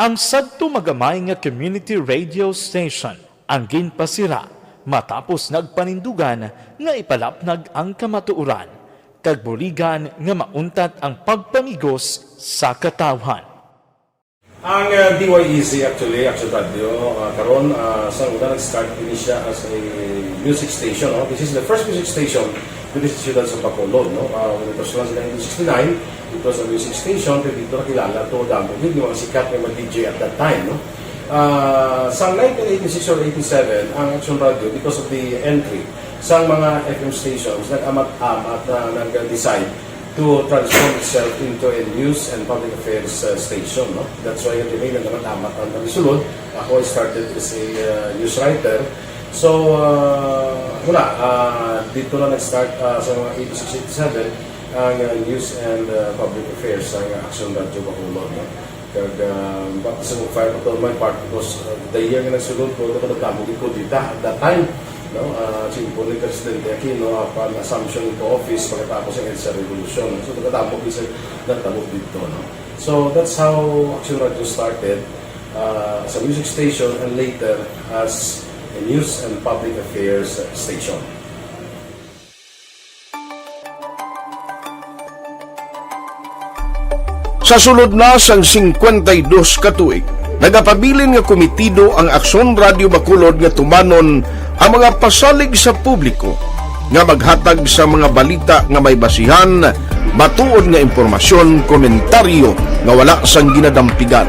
Ang sadto magamay nga community radio station ang ginpasira matapos nagpanindugan nga ipalapnag ang kamatuoran kag buligan nga mauntat ang pagpamigos sa katawhan. Ang DYEZ actually, Aksyon Radio, karon sa una nag-start din siya as a music station. No? This is the first music station with this ciudad sa Bacolod. No? When it was launched in 1969, it was a music station. Pero dito nakilala to damo yung mga sikat na mga DJ at that time. No? Sa 1986 or 87, ang Aksyon Radio, because of the entry sa mga FM stations, nag-amat-amat na nag-decide to transform itself into a news and public affairs station. No? That's why yung dinay na naman amat ang nalisulod. Ako I started as a news writer. So, dito na nag-start sa mga 86-87 ang news and public affairs ang Aksyon Radio Bacolod. No? Kag bakit sa mga fire on my part because the year nga nagsulod ko, nagdamugin ko dito at that time. No, simple ni Presidente Aquino upon assumption into office pagkatapos ng EDSA Revolution. So, nagkatapos isa nagtabog dito. No? So, that's how Aksyon Radio started as a music station and later as a news and public affairs station. Sa sulod na sang 52 ka tuig, nagapabilin nga komitido ang Aksyon Radio Bacolod nga tumanon ang mga pasalig sa publiko nga maghatag sa mga balita nga may basihan, matuod nga impormasyon, komentaryo nga wala sang ginadampigan.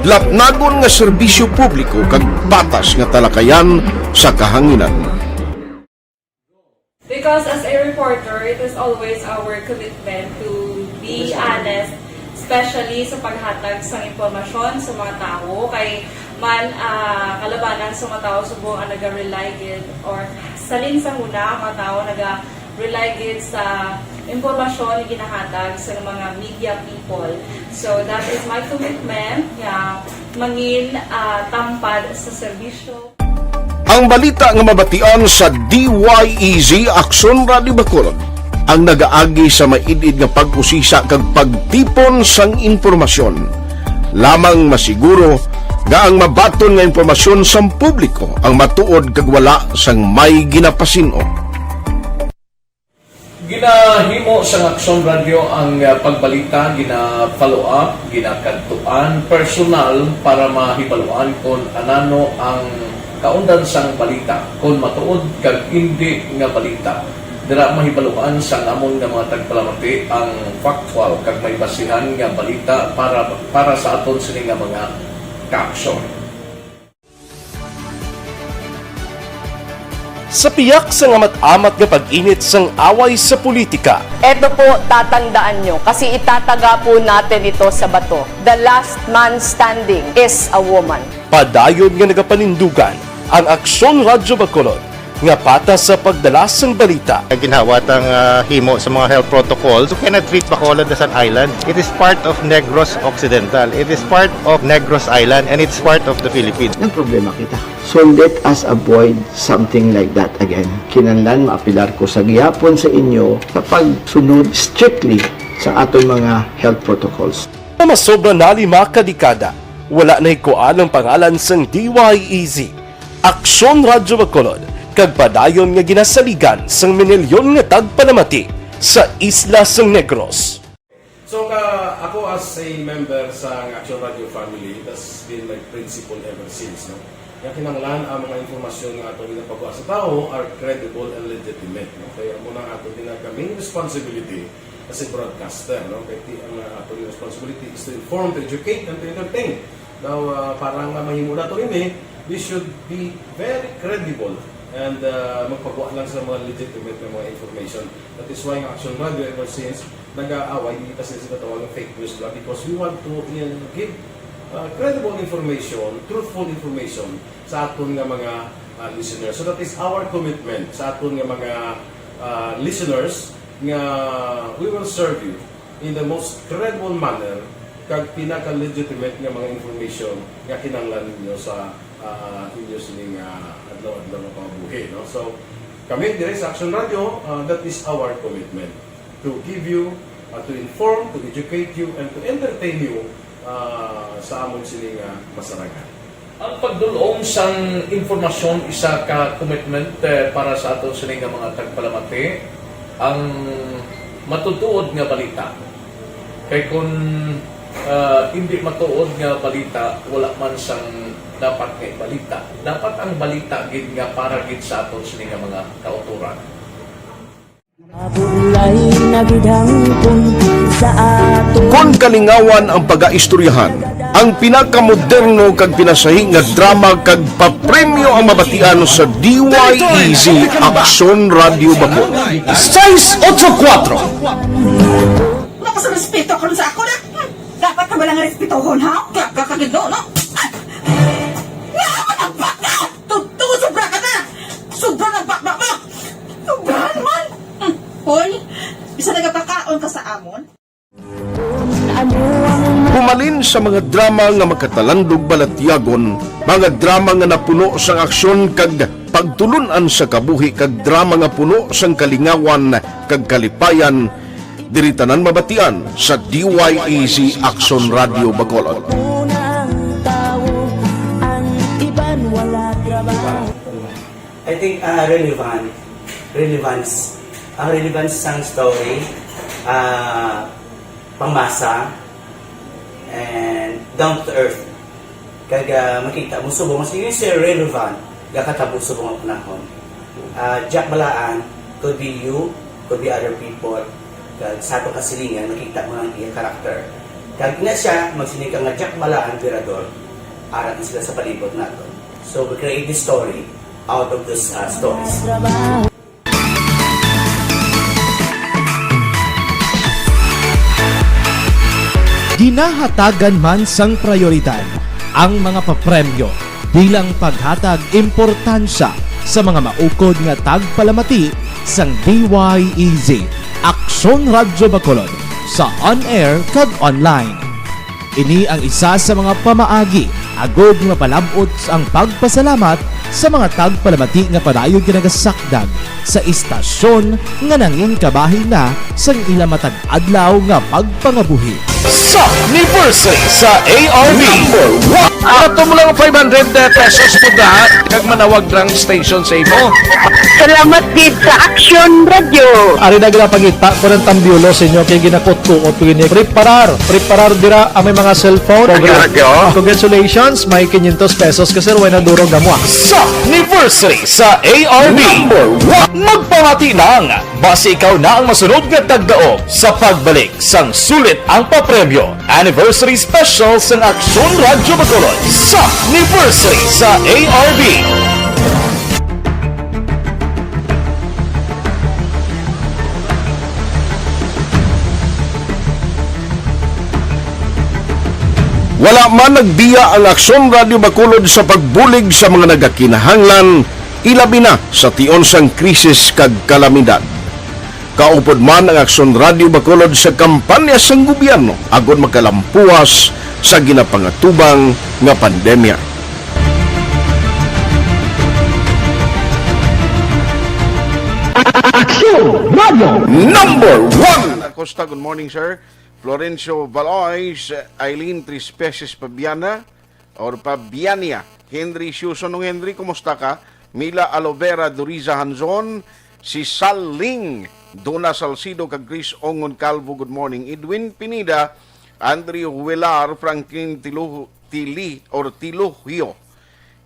Lapnagon nga serbisyo publiko kag patas nga talakayan sa kahanginan. Because as a reporter, it is always our commitment to be honest, especially sa paghatag sa impormasyon sa mga tao kay man kalabanan sa mga tao subong ang naga-rely gid or salin sa muna ang mga tao naga-rely gid sa impormasyon na ginahatag sa mga media people. So that is my commitment mangin tampad sa serbisyo. Ang balita nga mabatian sa DYEZ Aksyon Radio Bacolod ang nagaagi sa maidid nga pag-usisa kag pagtipon sang impormasyon. Lamang masiguro nga ang mabaton nga impormasyon sa publiko ang matuod kag wala sang may ginapasino. Ginahimo sa Aksyon Radio ang pagbalita, gina-follow up, ginakadtuan personal para mahibaluan kung anano ang kaundan sang balita, kung matuod kag hindi nga balita. Dira mahibaluan sang amon nga mga tagpalamati ang factual kag may basihan nga balita para sa aton sini nga mga kaaksyon. Sa piyak sa amat-amat nga pag-init sang away sa politika, Ito po, tatandaan nyo, kasi itataga po natin ito sa bato. The last man standing is a woman. padayon nga nagapanindugan ang Aksyon Radio Bacolod nga patas sa pagdalas ng balita. Ginhawat ang himo sa mga health protocols. You cannot treat Bacolod as an island. It is part of Negros Occidental. It is part of Negros Island and it's part of the Philippines. Ang problema kita. So let us avoid something like that again. Kinahanglan maapilar ko sa gihapon sa inyo sa pagsunod strictly sa aton mga health protocols. Na masobra na 5 kadekada, wala na ikuan ang pangalan sang DYEZ, Aksyon Radio Bacolod, kag padayon nga ginasaligan sang minilyon nga tagpanamati sa isla sang Negros. So ako as a member sa Aksyon Radio family, that's been my principle ever since. No? Kaya kinanglan ang mga informasyon nga ato ginapagawa sa tao are credible and legitimate. No? Kaya muna ato main responsibility as a broadcaster. No? Kaya ang ato responsibility is to inform, to educate, and to entertain. Now, parang mahimo na ito rin we should be very credible and magpagawa lang sa mga legitimate na mga information. That is why ang Aksyon Radio ever since nag-aaway kasi sa tawag ng fake news lang because we want to give credible information, truthful information sa aton nga mga listeners. So that is our commitment sa aton nga mga listeners nga we will serve you in the most credible manner kag pinaka-legitimate nga mga information nga kinahanglan ninyo sa inyo sining adlaw-adlaw nga pamumuhay. No? So, kami dire sa Aksyon Radio, that is our commitment to give you, to inform, to educate you, and to entertain you sa amon sining masarangan. Ang pagdulong sang informasyon isa ka commitment para sa aton sining mga tagpalamati. Ang matutuod nga balita. Kay kung hindi matuod nga balita, wala man sang dapat kay balita. Dapat ang balita gid nga para gid sa aton sini nga mga kauturan. Kon kalingawan ang pag-aistoryahan, ang pinakamoderno kag pinasahi nga drama kag papremyo ang mabatian sa DYEZ Aksyon Radio Bacol. 684 Wala ka sa respeto ko sa ako na. Dapat ka ba lang respetohon, ha? Kakagido, no? Naman ang baka! Tuto, sobra ka na! Sobra ng baka mo! Sobrahan man! Hoy, bisa nagapakaon ka sa amon? Pumalin sa mga drama nga makatalandog balatyagon, mga drama nga napuno sang aksyon kag pagtulunan sa kabuhi kag drama nga puno sang kalingawan kag kalipayan, diritanan mabatian sa DYEZ Aksyon Radio Bacolod. I think relevance. Ang relevance sang story, pangmasa, and down to earth. Kag makita mo subong mas yun siya relevant gakatabo subong ang panahon. Jack Balaan could be you, could be other people. Kag sa ato kasilingan makita mo ang iyang karakter. Kag na siya magsinika nga Jack Balaan Virador, arat sila sa palibot nato. So we create this story out of these stories. Ginahatagan man sang prioridad ang mga papremyo bilang paghatag importansya sa mga maukod nga tagpalamati sang DYEZ Aksyon Radio Bacolod sa on-air kag online. Ini ang isa sa mga pamaagi agod mapalabot ang pagpasalamat sa mga tagpalamati nga padayon ginagasakdag sa istasyon nga nangin kabahin na sang ila matag adlaw nga pagpangabuhi. Sa anniversary sa ARB number 1. Ato mo lang 500 pesos po da kag manawag drang station sa imo. Salamat gid sa Aksyon Radio. Ari na gina pangita ko ng tambiulo sa inyo kay ginakot-kuot gini preparar dira ang may mga cellphone program. Congratulations, may 500 pesos kasi way na durog gamo. Sa anniversary sa ARB number 1. Magpamati lang base ikaw na ang masunod nga tagdaog sa pagbalik sang sulit ang papremyo anniversary special sang Aksyon Radio Bacolod sa anniversary sa ARB. Wala man nagbiya ang Aksyon Radio Bacolod sa pagbulig sa mga nagakinahanglan, ilabi na sa tion sang krisis kag kalamidad. Kaupod man ang Aksyon Radio Bacolod sa kampanya sang gobyerno agod makalampuas sa ginapangatubang nga pandemya. Aksyon Radio number 1. Acosta, good morning sir. Florencio Valois, Eileen Trispecies Pabiana or Pabiania, Henry Suson Henry, kumusta ka? Mila Alovera Doriza Hanzon, si Saling Dona Salcido kag Chris Ongon Calvo, good morning. Edwin Pinida, Andrew Huelar, Franklin Tiluhio,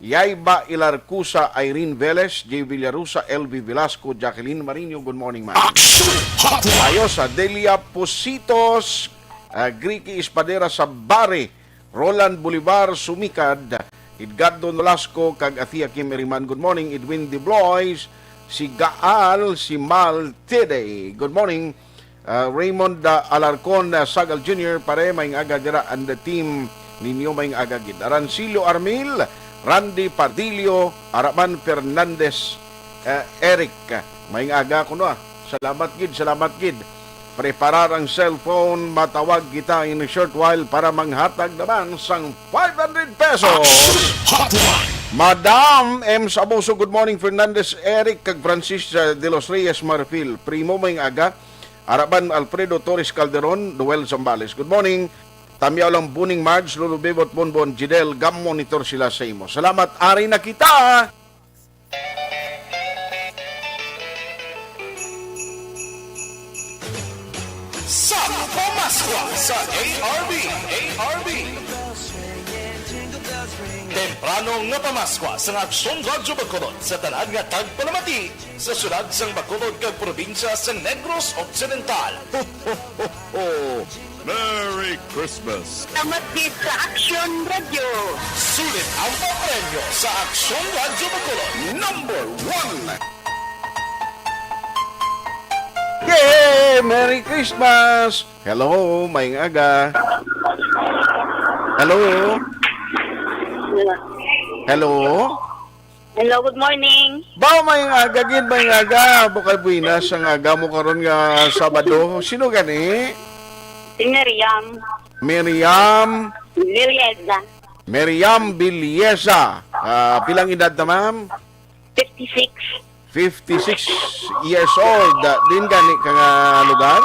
Yaiba Ilarcusa, Irene Velez, J. Villarusa, LV Velasco, Jacqueline Marino, good morning man. Ayos, Delia Positos, Griki Espadera Sabare, Roland Bolivar Sumikad, Edgardo Nolasco, kag Athia Kim Eriman, good morning. Edwin De Blois, si Gaal, si Mal Tede, good morning. Raymond Alarcon, Sagal Jr., pare, maing aga dira, and the team ninyo maing aga gid. Arancilio Armil, Randy Pardillo, Araman Fernandez, Eric, maing aga ko no. Salamat gid. Preparar ang cellphone, matawag kita in a short while para manghatag naman sang 500 pesos. Madam M. Saboso, good morning. Fernandez Eric, kag Francis de los Reyes Marfil, Primo maing aga. Araban Alfredo Torres Calderon, Noel Zambales, good morning. Tamyaw lang Buning Marge, Lulubibot Bonbon, Jidel, gam monitor sila sa imo. Salamat, ari na kita! sa Pamaskwa sa ARB. Temprano nga Pamaskwa sa Aksyon Radyo Bacolod sa tanan nga tagpalamati sa syudad sang Bacolod kag probinsya sa Negros Occidental. Ho, ho, ho, ho. Merry Christmas! Salamat din sa Aksyon Radio. Sulit ang papremyo sa Aksyon Radyo Bacolod. Number 1! Yay! Merry Christmas! Hello, maing aga. Hello? Hello? Hello, good morning. Ba, maing aga, gid, maing aga. Bukal buinas ang aga mo karon nga Sabado. Sino gani? Si Miriam. Miriam? Villeza. Miriam Villeza. Pilang edad na, ma'am? 56. 56 years old. Din gani ka nga lugar?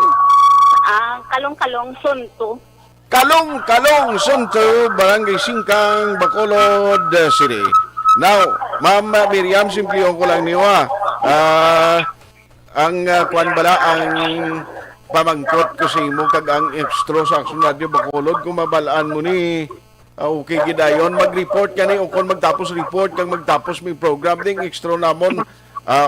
Kalong-kalong Sunto. Kalong Sunto, Barangay Singkang, Bacolod City. Now, Ma'am Miriam, simpliyon ko lang niyo ang kuan bala ang pamangkot ko sa imo kag ang extra sa Aksyon Radio Bacolod kung mabalaan mo ni okay gidayon mag-report ka ni o kung magtapos report kang magtapos may program ding extra namon.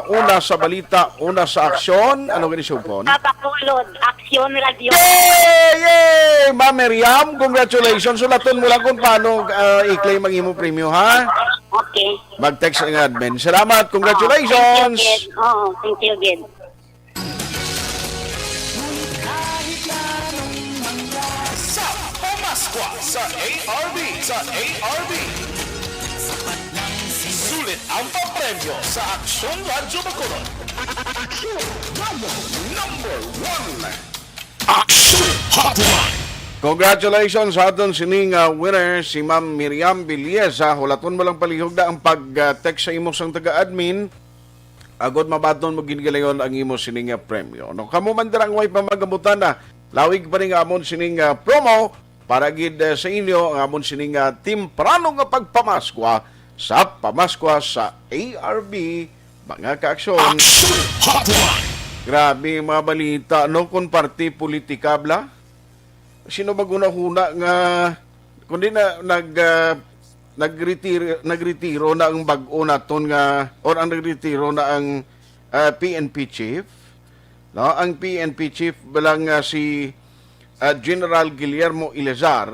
Una sa balita, una sa aksyon. Ano gani supon? Bacolod, Aksyon Radio. Yay! Ma'am Miriam, congratulations. Sulaton mo lang kung paano i-claim ang imo premium, ha? Okay. Mag-text ang admin. Salamat, congratulations! Thank you, Gid. Sa Pamaskwa sa ARB. Sulit ang papremyo sa Aksyon Radyo Bacolod. Aksyon Radio Number 1. Aksyon Hotline. Congratulations sa aton sining winner, si Ma'am Miriam Villeza. Hulaton mo lang palihog na ang pag-text sa imo sang taga-admin. Agod mabaton mo ginigalayon ang imo sining premyo. No, kamo man dirang way pamagamutan na. Lawig pa rin nga amon sining promo para gid sa inyo ang amon sining timprano nga pagpamaskwa sa Pamaskwa sa ARB, mga kaaksyon. Aksyon Hotline. Grabe mga balita, no? Kung party politika, bla? Sino ba gunahuna nga, kundi na nagretiro na ang bag-o naton nga, or ang nagretiro na ang PNP chief, no? Ang PNP chief balang si General Guillermo Ilazar.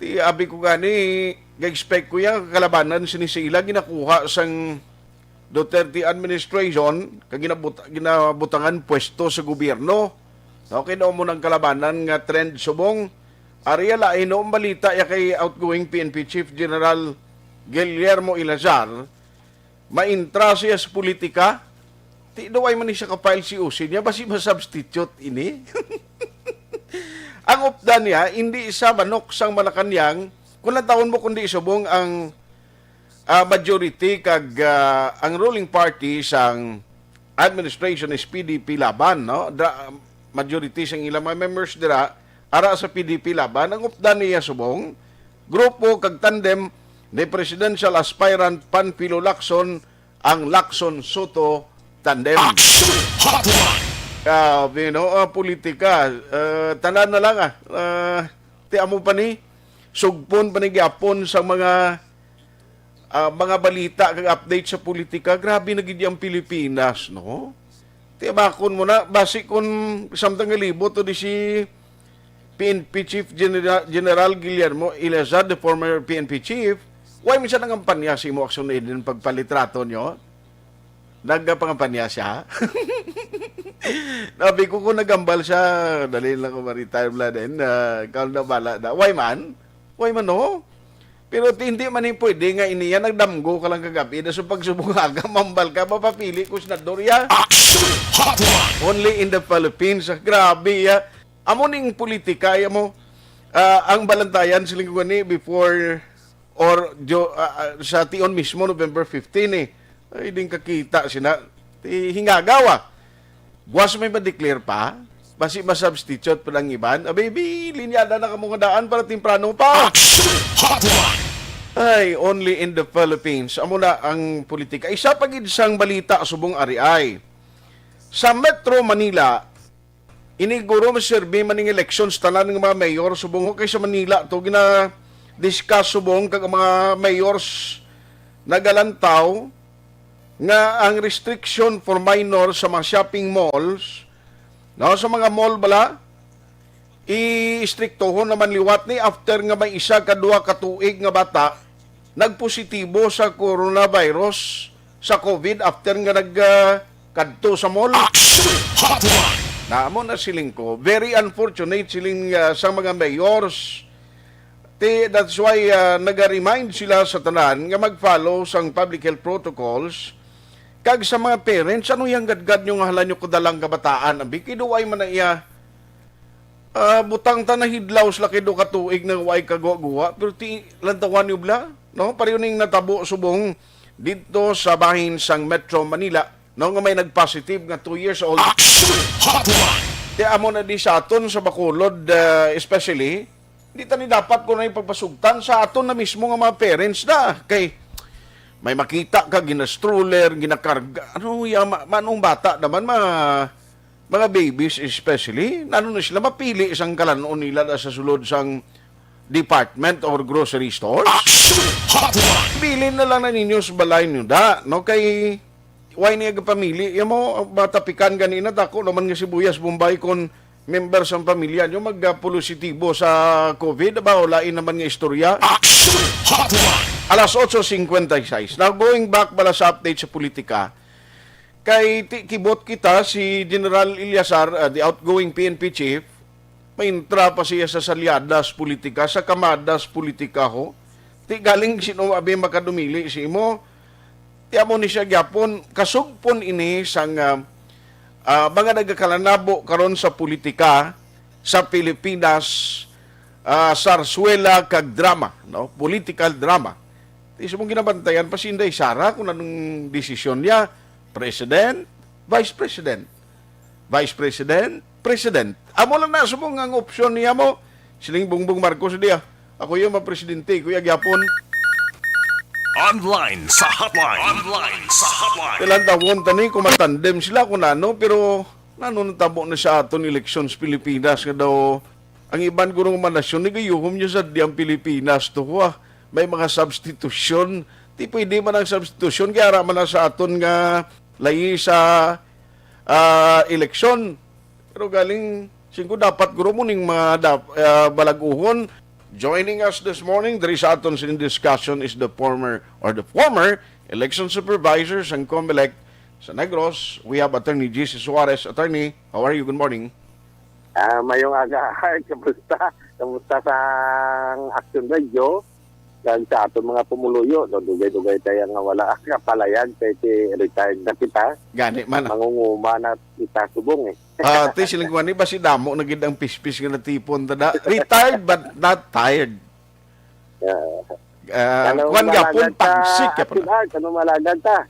Ti abi ko gani, ga-expect ko yung kalabanan sinisila ginakuha sang Duterte administration kag ginabutangan pwesto sa gobyerno. Okay na mo ng kalabanan nga trend subong area lain no balita ya kay outgoing PNP Chief General Guillermo Ilazar maintra siya sa politika. Ti daway man ni siya ka-file si UC niya basi ma-substitute ini. Ang updan niya hindi isa manok sang Malacanang kung taon mo kundi subong ang majority kag ang ruling party sang administration is PDP laban, no? Majority sang ilang mga members dira ara sa PDP laban. Ang updan niya subong grupo kag tandem ni presidential aspirant Panfilo Lacson ang Lacson Soto tandem. Politika tanan na lang ti amo pa ni sugpon panigyapon sa mga balita kag update sa politika. Grabe na gid ang Pilipinas, no? Tibakon mo na basi kun samtang libot to di si PNP Chief General Guillermo Ilazar, the former PNP Chief. Why minsan ang kampanya si mo Aksyon din pagpalitrato nyo? Nagpangampanya siya. Nabi ko kung nagambal siya, dali lang ko ma-retire bla din. Ikaw na bala na. Why man? Why man no? Pero hindi man pwede nga iniya nagdamgo ka lang kagabi na sa pagsubungaga, mambal ka, mapapili ko senador ya. Only in the Philippines. Grabe ya. Amo ning politika ya mo. Ang balantayan siling ni before or sa tion mismo November 15 Ay din kakita sina hingagawa. Buwas may ma-declare pa. Basi ma-substitute pa lang iban. Baby, linyada na kamong daan para timprano pa. Ay, only in the Philippines. Amo na ang politika. Isa pagid sang balita subong ariay. Sa Metro Manila, iniguro maserbi maning elections tanan ng mga mayor subong kay sa Manila to gina discuss subong kag mga mayors nagalantaw nga ang restriction for minors sa mga shopping malls, no, sa mga mall bala i-istriktohon naman liwat ni after nga may isa kadua ka tuig nga bata nagpositibo sa coronavirus sa COVID after nga kadto sa mall. Naamo na siling ko, very unfortunate siling sa mga mayors. That's why naga-remind sila sa tanan nga mag-follow sang public health protocols. Kag sa mga parents, ano yung gadgad nyo nga halan nyo kudalang kabataan? Abi, kido ay man na iya, butang tanahidlaw sila kido katuig na way kagwa-gwa, pero ti lantawan nyo bla, no? Pareho ning natabo subong dito sa bahin sang Metro Manila, no? Nga may nag-positive nga 2 years old. Ti amo na di sa aton sa Bacolod, especially, di tani dapat ko na ipagpasugtan sa aton na mismo nga mga parents na, kay may makita ka, ginastroller, ginakarga. Ano yung manong bata naman, mga babies especially, ano na sila mapili isang kalanon nila sa sulod sang department or grocery stores. Bilin na lang na ninyo sa balay nyo da. No? Kay, why niya pamili? Yung mo, matapikan ganina, dako naman nga sibuyas, Bombay kon members ng pamilya nyo magpositibo sa COVID. Ba, lain naman nga istorya. Alas 8:56. Now, going back pala sa update sa politika, kay kibot kita si General Ilyasar, the outgoing PNP chief, maintra pa siya sa salyadas politika, sa kamadas politika ho. Ti galing sino abi makadumili si mo, ti amo ni siya gyapon, kasugpon ini sang mga nagakalanabo karon sa politika sa Pilipinas, sarsuela kag drama, no? Political drama. Isa mong ginabantayan pa si Inday Sara kung anong desisyon niya. President, Vice President. Vice President, President. Amo lang na sumong ang opsyon niya mo. Siling Bongbong Marcos diya. Ako yung mapresidente, Kuya Gyapon. Online sa hotline. Online sa hotline. Kailan tawon tani kumatandem sila kung ano, pero nanunutabo na sa aton elections Pilipinas nga daw ang iban gurong manasyon nagayuhom niya sa diyang Pilipinas to may mga substitution. Di pwede man ang substitution kaya araman na sa aton nga layi sa eleksyon. Pero galing singko dapat guro mo ning mga balaguhon. Joining us this morning, there is aton in discussion is the former election supervisor sang COMELEC sa Negros. We have Attorney J.C. Suarez. Attorney, how are you? Good morning. Mayong aga, kamusta? Kamusta sa Aksyon Radio? Dahil sa ato mga pumuluyo, dugay-dugay tayo nga wala kapalayag kay retired na kita. Gani man. Mangunguma na kita subong eh. Ti siling ni ba si damo nagid ang pispis nga natipon tada. Retired but not tired. Kwan gapon pagsik ka pa. Ano malagad ta?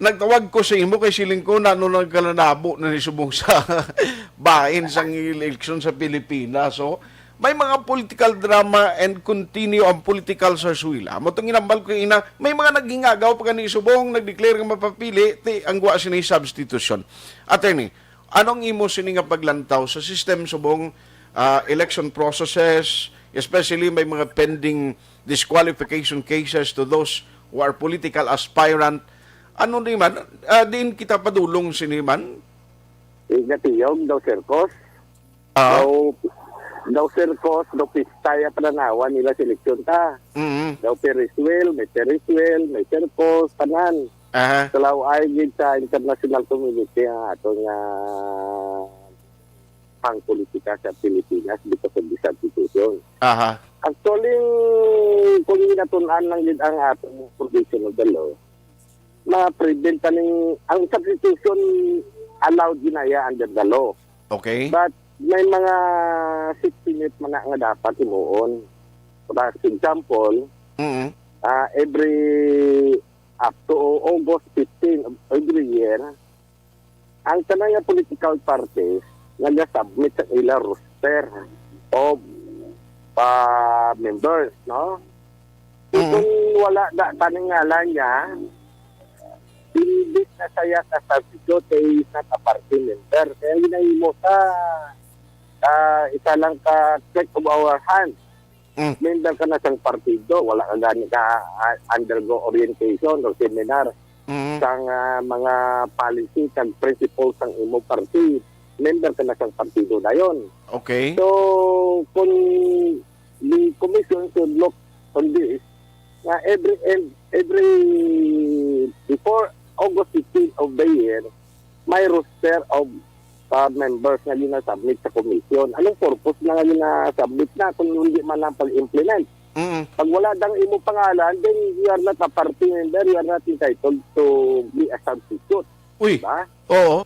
Nagtawag ko sa imo kay siling ko na ano nagkalanabo na ni subong sa bahin sang eleksyon sa Pilipinas. So, may mga political drama and continue ang political sarsuila. Mo tong inambal ko ina, may mga nagingagaw pa kani subong nagdeclare nga mapapili ti ang wa sini substitution. Attorney, anong imo sini nga paglantaw sa system subong election processes, especially may mga pending disqualification cases to those who are political aspirant. Ano di man, din kita padulong sini man? Igatiyog daw circus. Daw circus, daw pistaya pananawan nila seleksyon ta. Daw Ferris wheel, may circus, tanan. Salaw ay gid sa international community atong pang-politika sa Pilipinas because of the substitution. Actually, kung inatunan lang yun ang atong provision of the law, ma-prevent ang substitution allowed ginaya under the law. Okay. But may mga 60 minutes mga nga dapat imuon. For example, every up to August 15 of every year, ang tanang nga political parties nag-submit sa ila roster of members, no? Kung wala taning ngalan niya, hindi na saya ka substitute, is not a party member. Kaya ginahimo sa isa lang ka click of our hand. Member ka na sa partido, wala ka gani ka undergo orientation or seminar sang mga policy kag principles sang imo party. Member ka na sa partido dayon. Okay. So, kung the commission should look on this, every before August 15 of the year, may roster of members na yun na-submit sa commission. Anong purpose na yun na-submit na kung hindi man lang pag-implement? Pag wala dang imo pangalan, then you are not a party member, you are not entitled to be a substitute. Uy, diba? oo.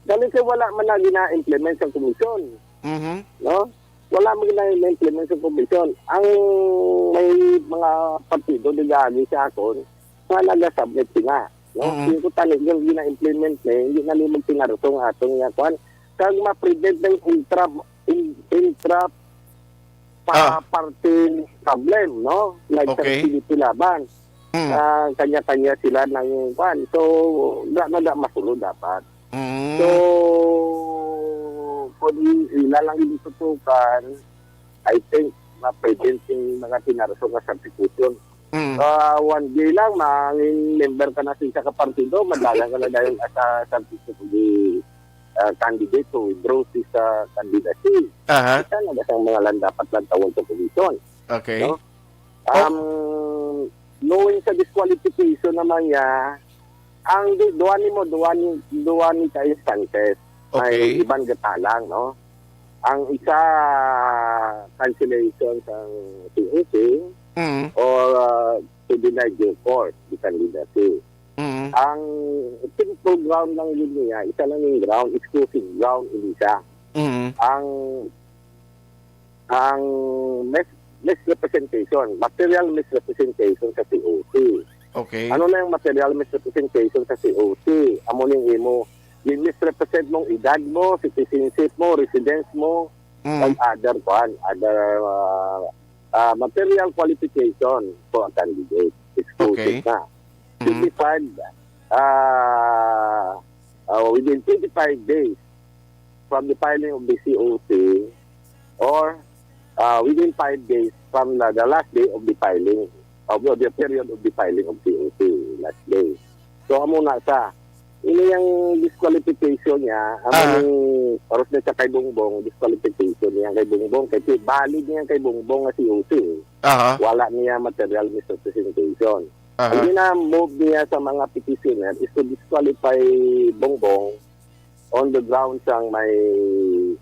Dahil kasi wala man na gina-implement sa commission. No? Wala man gina-implement sa commission. Ang may mga partido nagagi sa akon, nga nag-submit nga. No? Hindi ko talagang gina-implement na, hindi na limang pinarutong atong nga kwan. Kag ma-prevent ng intra party problem, no? Like sa PDP laban. Kanya-kanya sila ng kwan. So, na masulod dapat. So, kung ilalang inututukan, I think ma-prevent yung mga pinarutong nga substitution. One day lang, manging member ka na sa kapartido, madalang ka na dahil sa substitute candidate to withdraw sa candidacy. Ito na dasang mga lang dapat lang tawag sa commission. Okay. No? Knowing sa disqualification naman niya, ang duwani ka instances, may ibang gatalang, no? Ang isa, cancellation sa COC, or to deny due course the candidacy. Ang simple ground lang yun niya, isa lang yung ground, exclusive ground, hindi siya. Ang misrepresentation, material misrepresentation sa COC. Okay. Ano na yung material misrepresentation sa COC? Amo ning imo, yung misrepresent mong edad mo, citizenship mo, residence mo, and other material qualification for a candidate. Exclusive na. Certified within 25 days from the filing of the COC or within 5 days from the last day of the filing of the period of the filing of COC, last day. So, amo na sa ini yung disqualification niya, paros na sa kay Bongbong, disqualification niya kay Bongbong, kasi valid niya kay Bongbong nga COC. Wala niya material misrepresentation. Ang gina-move niya sa mga petitioner is to disqualify Bongbong on the grounds ang may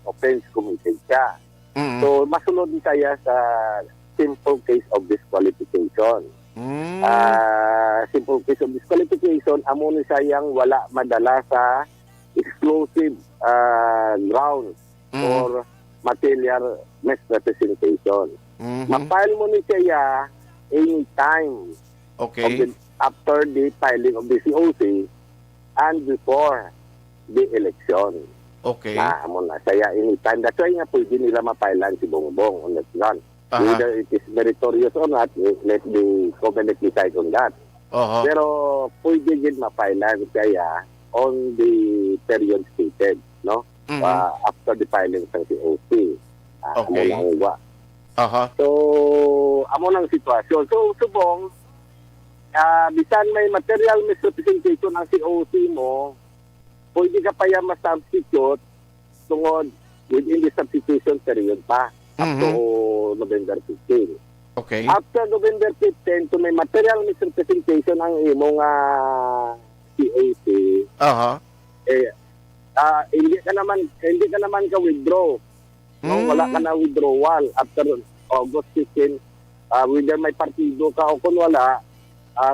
offense committed siya. So, masunod siya sa simple case of disqualification. Simple case of disqualification, amo ni sayang wala madala sa exclusive grounds or material misrepresentation. Ma-file mo ni siya anytime after the filing of the COC and before the election. Amo na saya anytime. That's why nga pwede nila ma-filean si Bongbong on that ground. Whether it is meritorious or not, let the government decide on that. Pero pwede din ma-filean kaya on the period stated, no? After the filing ng COC. Amo nang iwa. So, amo nang sitwasyon. So, subong, bisan may material misrepresentation ng COC mo, pwede ka pa yan ma-substitute tungod within the substitution period pa. Up to November 15. After November 15, to may material misrepresentation ang imong CAC, hindi ka naman ka withdraw. No? Wala ka na withdrawal after August 15. Whether may partido ka o kung wala,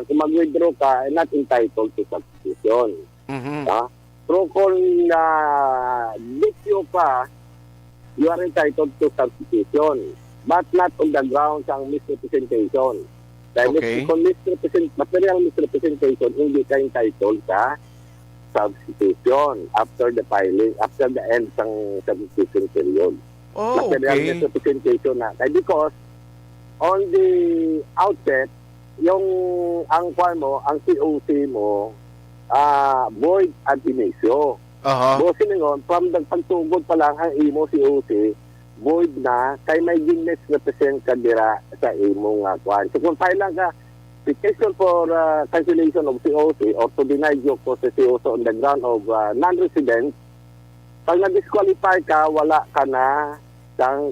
kung mag-withdraw ka, not entitled to substitution. Pero kung DQ ka, you are entitled to substitution, but not on the grounds ng misrepresentation. Dahil kung material misrepresentation, hindi ka entitled sa substitution after the filing, after the end ng substitution period. Material misrepresentation na. Because on the outset, ang COC mo, void ad initio. So siningon, from the pagtugod pa lang ang imo si OC, void na, kay may gilness represent ka dira sa imo nga kwan. So kung lang ka, petition for cancellation of COC or to deny your process COC on the ground of non-resident, pag na-disqualify ka, wala ka na ng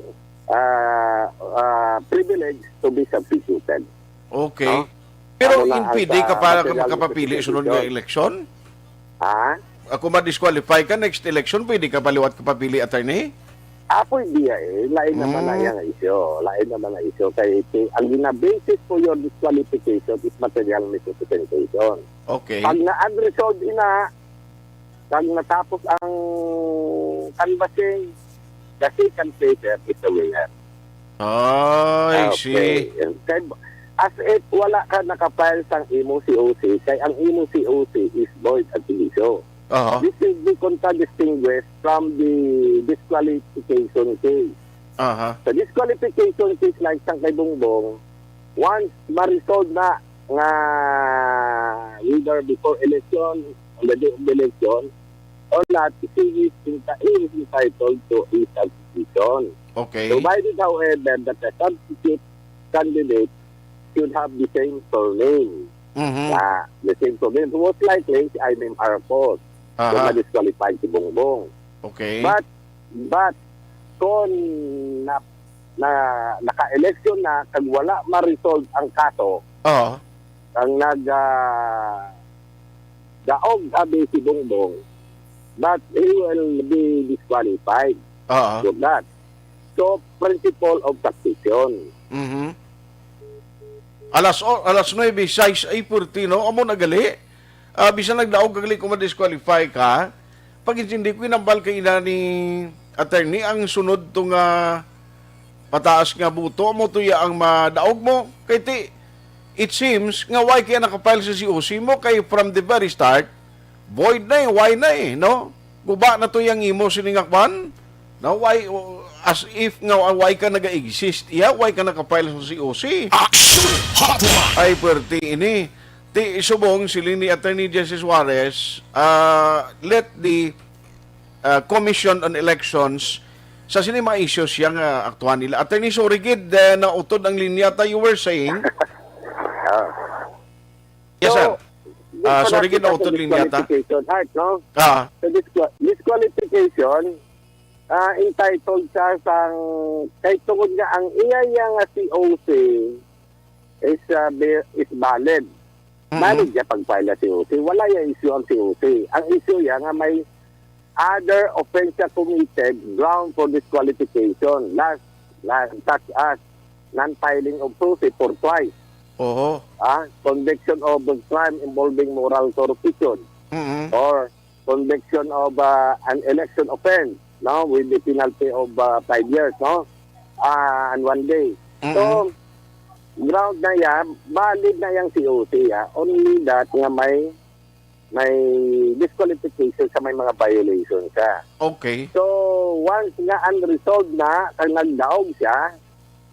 privilege to be substituted. Okay. No? Pero Ano na impede ang ka para ka material makapapili sunod nga election? Kung ma-disqualify ka next election, pwede ka paliwat ka papili, attorney? Pwede lain naman na yung isyo. Lain naman na isyo. Kaya ang gina-basis for your disqualification is material misrepresentation. Okay. Pag na-unresolved pag natapos ang canvassing, the second placer is the winner. I see. As if wala ka nakapile sang imo COC, kay ang imo COC is void at initio. This will be contradistinguished from the disqualification case. Sa disqualification case like sang kay Bongbong, once ma-resolve na nga either before election, on the day of the election, or not, he is entitled to a substitution. Okay. Provided, however, that the substitute candidate should have the same surname. The same surname. Most likely, si Aimee Marcos. Kung ma-disqualified si Bongbong. Okay. But kung naka-election na, kag wala ma-resolve ang kaso, ang daog sabi si Bongbong, but he will be disqualified for that. So, principle of succession. Alas 9, size A14, no? Amo nagali. Bisan nagdaog kagali kung ma-disqualify ka, pag hindi ko inambal kay ina ni attorney, ang sunod tong pataas nga buto, mo tuya ang madaog mo. Kay it seems, nga why kaya nakapile sa COC mo, kay from the very start, void na why na no? Guba na to yung imo siningakpan, no? Why, as if nga why ka naga-exist, why ka nakapile sa COC? Aksyon Hotline! Ay, perti ini. Ti subong siling ni Attorney Jesse Suarez, let the Commission on Elections sa sini mga issues yang aktuhan nila. Attorney, sorry gid, na utod ang linya ta, you were saying. Yes, sir. Sorry gid, na utod linya ta. No? So disqualification, entitled siya sang, kay tungod nga ang iya nga COC is valid. Valid niya pag-file na COC. Wala yung issue ang COC. Ang issue yan nga may other offense committed ground for disqualification. Last such as non-filing of COC for twice. Conviction of a crime involving moral corruption. Or conviction of an election offense, no, with the penalty of 5 years, no, and 1 day. So, ground na yan, valid na yung COC, only that nga may disqualification sa may mga violation siya. Okay. So, once nga unresolved na, kag nagdaog siya,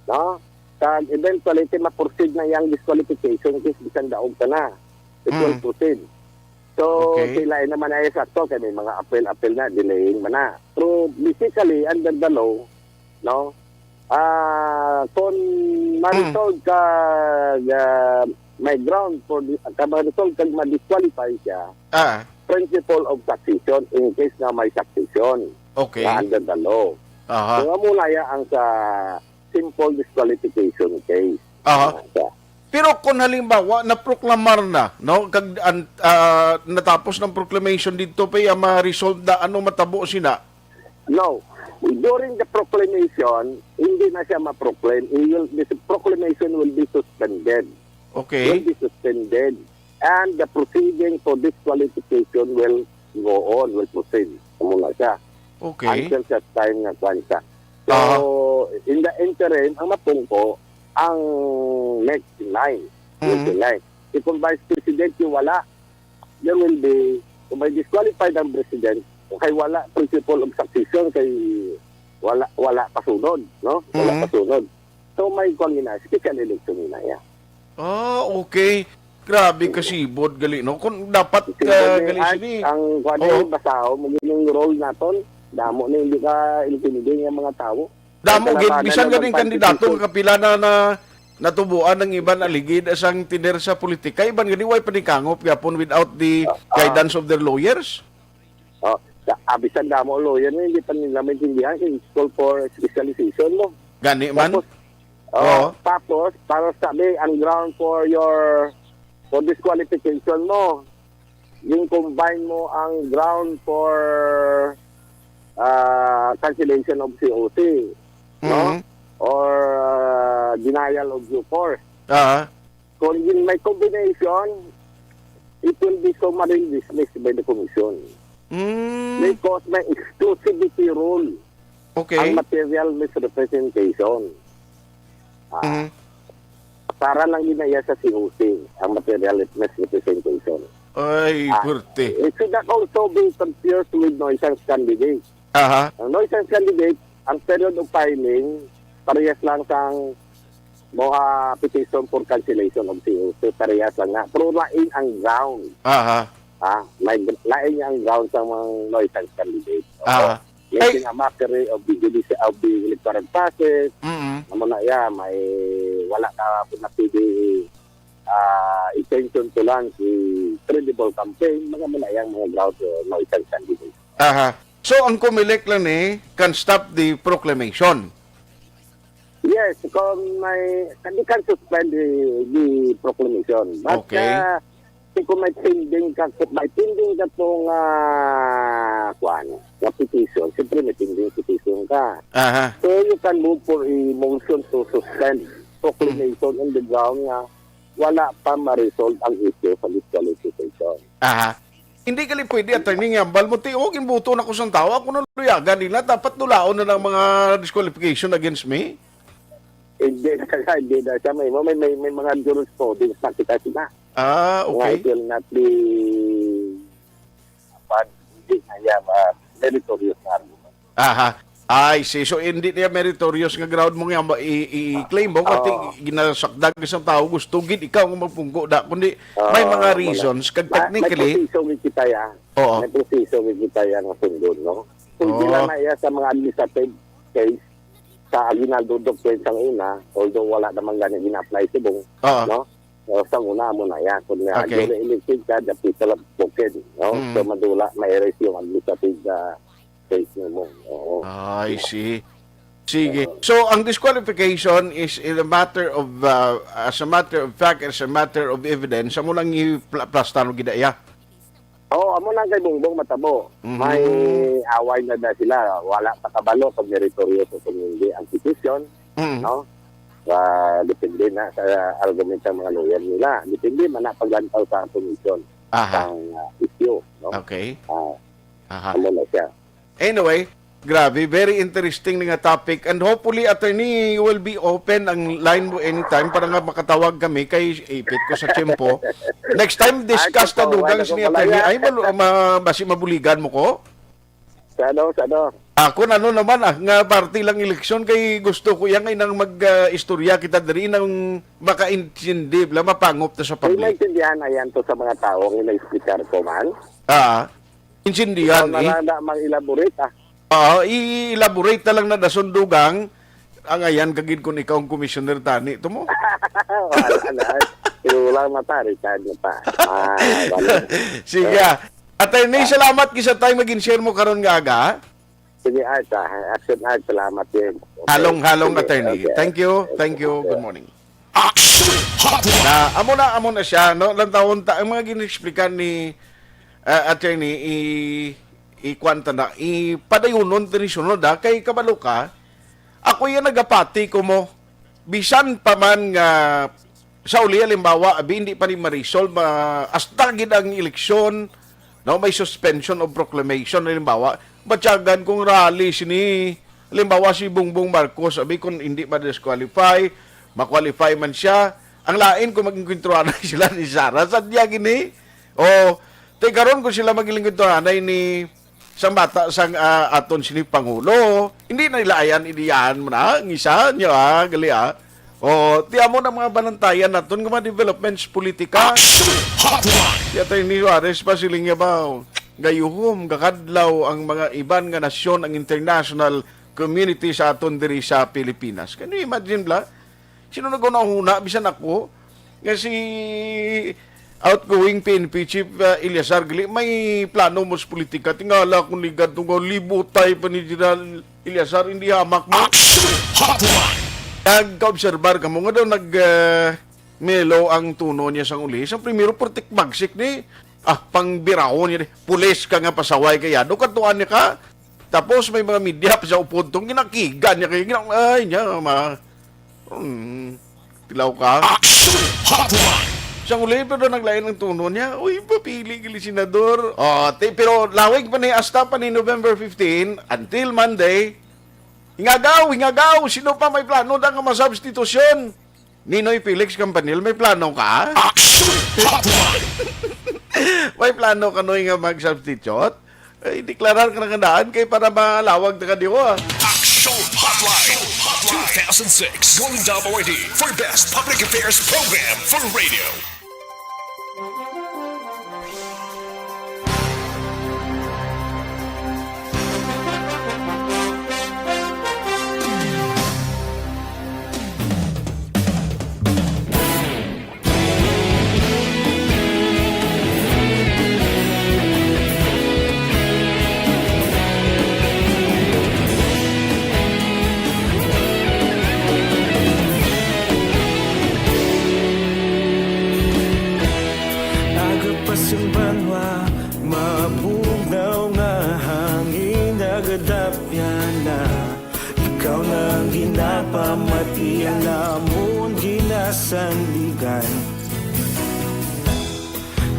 no, kag eventually, ma-proceed na yung disqualification kasi bisan daog ka na. It will proceed. So, sila naman ay sakto, kaya may mga appeal na, delaying man na. So, basically, under the law, no, kung ma-resolve ka may ground for ma-resolve ka ma-disqualify siya, principle of succession in case na may succession under the law. So, muna ang sa simple disqualification case. Pero kung halimbawa naproklamar na, no, kag natapos ng proclamation dito pa ma-resolve na matabo sina? No. During the proclamation, hindi na siya ma-proclaim. The proclamation will be suspended. Okay. Will be suspended. And the proceeding for disqualification will go on, will proceed. Mula siya. Okay. Until such time nga kwan siya. So, in the interim, ang mapungko, ang next line. Kung Vice President yung wala, there will be, kung may disqualified ang President, kay wala principle of succession, kay wala pasunod, no? Wala pasunod. So may kung special election nila. Okay. Grabe kasibod gali no. Kung dapat gali sini. Ang kwano basaho maging role naton, damo na hindi ka intindi ng mga tao. Damo gid bisan ganing kandidato nga kapila na natubuan ng iban aligid asang tider sa politika, iban gani way panikangop gyapon without the guidance of their lawyers. Abisan damo lawyer na hindi pa nila maintindihan kay school for specialization mo. Gani man. Tapos para sabi ang ground for disqualification mo, yung combine mo ang ground for cancellation of COC, no? Or denial of due course. Kung yun may combination, it will be summarily dismissed by the commission. Because may exclusivity rule ang material misrepresentation. Para lang ginaya sa COC ang material misrepresentation. Ay, purte. It should not also be compared with nuisance candidate. Ang nuisance candidate, ang period of filing, parehas lang sang mga petition for cancellation of COC. Parehas lang nga. Pero lain ang ground. May lain ang ground sa mga nuisance candidate. Making a mockery of the electoral process. Naman na may wala ka pinapili intention to launch credible campaign, mga malayang mga ground nuisance candidate. So, ang Comelec lang can stop the proclamation. Yes, kung hindi can suspend the proclamation. But kung may pending ka itong petition, siyempre may pending petition ka. So, you can move for a motion to suspend proclamation on the ground nga wala pa ma-resolve ang issue sa disqualification. Hindi kali pwede, attorney nga, balmuti, ginbuto na ko sa tao, ako nang luyagan nila, dapat nulaon na ng mga disqualification against me? Hindi na siya. May mga jurisprudence na kita sila. Okay. It will not be hindi na meritorious na argument. I see. So, hindi niya meritorious nga ground mo nga i-claim mo kasi ginasakdag isang tao gusto gid ikaw nga magpunggo da kundi may mga reasons kag technically may proseso kita ya. May proseso kita ya nga sundon, no? Kung sila na iya sa mga administrative case sa Aguinaldo doctrine sang una, although wala namang ganyan gina-apply subong, no? Sa una mo na yan. Kung elected ka, the people of spoken, no? So, madula, may erase yung administrative case mo. I see. Sige. So, ang disqualification is in a matter of, as a matter of fact, as a matter of evidence, amo lang i-plastar mo gidaya? Amo lang kay Bongbong matabo. May away na sila. Wala pa kabalo pag meritorious o hindi ang petition, no? Depende na sa argument ng mga lawyer nila. Depende man na paglantaw sa commission ang issue, no? Okay. Ano na siya. Anyway, grabe, very interesting nga topic and hopefully, attorney, will be open ang line mo anytime para nga makatawag kami kay ipit ko sa tiyempo. Next time, discuss na dugang ni attorney. Ay, basi mabuligan mo ko? Sano? Ako naman nga party lang eleksyon kay gusto ko yan ay nang mag-istorya kita diri nang makaintindi, mapangop ta sa public. May maintindihan na yan to sa mga tao ang ina-speaker ko man. Insindihan mang-elaborate i-elaborate na lang na dasundugang ang ayan kagid kun ikaw ang commissioner tani ito mo. Wala na. Iulang matarikan mo pa. Sige. Attorney, salamat kisa tayo mag-share mo karon nga aga. Sige, Aksyon Art, salamat din. Halong attorney. Okay. Thank you. Good morning. Aksyon Hotline. Amo na siya, no? Lantawon ang mga gin-explican ni attorney ikwanta na ipadayunon tinisunod kay kabalo ka ako yan nagapati ko mo bisan pa man nga sa uli halimbawa hindi pa ni ma-resolve hasta gid ang eleksyon, no, may suspension of proclamation halimbawa batyagan kung rally sini halimbawa si Bongbong Marcos kung hindi ma-disqualify ma-qualify man siya ang lain kung maging sila ni Sara sadya gini karon kung sila magilingkod to anay ni sang bata sang aton sini pangulo hindi na nila ayan idiyan mo na ang isa nyo gali O, tiya mo na mga banantayan naton nga mga developments politika. Tiya tayo ni Juarez pa siling nga ba, gayuhom, gakadlaw ang mga iban nga nasyon, ang international community sa aton diri sa Pilipinas. Can you imagine bla? Sino nag-una-una, bisan ako, nga si outgoing PNP Chief Eliasar Gali, may plano mo sa politika. Tingala kung ligad nung libutay pa ni General Eliasar, hindi hamak mo. Nag-observar ka mo nga daw melo ang tuno niya sa uli. Sa primero, portik bagsik ni, pangbiraon niya, pulis ka nga pasaway kaya, do katuan niya ka. Tapos may mga media pa sa upod tong ginakigan niya kayo, ay niya, tilaw ka. Siyang uli, pero naglayan ng tuno niya, uy, papili gili senador. Pero lawig pa ni hasta pa ni November 15 until Monday, hingagaw, sino pa may plano na nga masubstitusyon? Ninoy Felix Campanil, may plano ka? May plano ka noy nga mag-substitute? Ay, deklarar ka na kandaan kay para malawag na ka di ko, Aksyon Hotline 2006 Golden Award for Best Public Affairs Program for Radio. Pamatian namon ginasandigan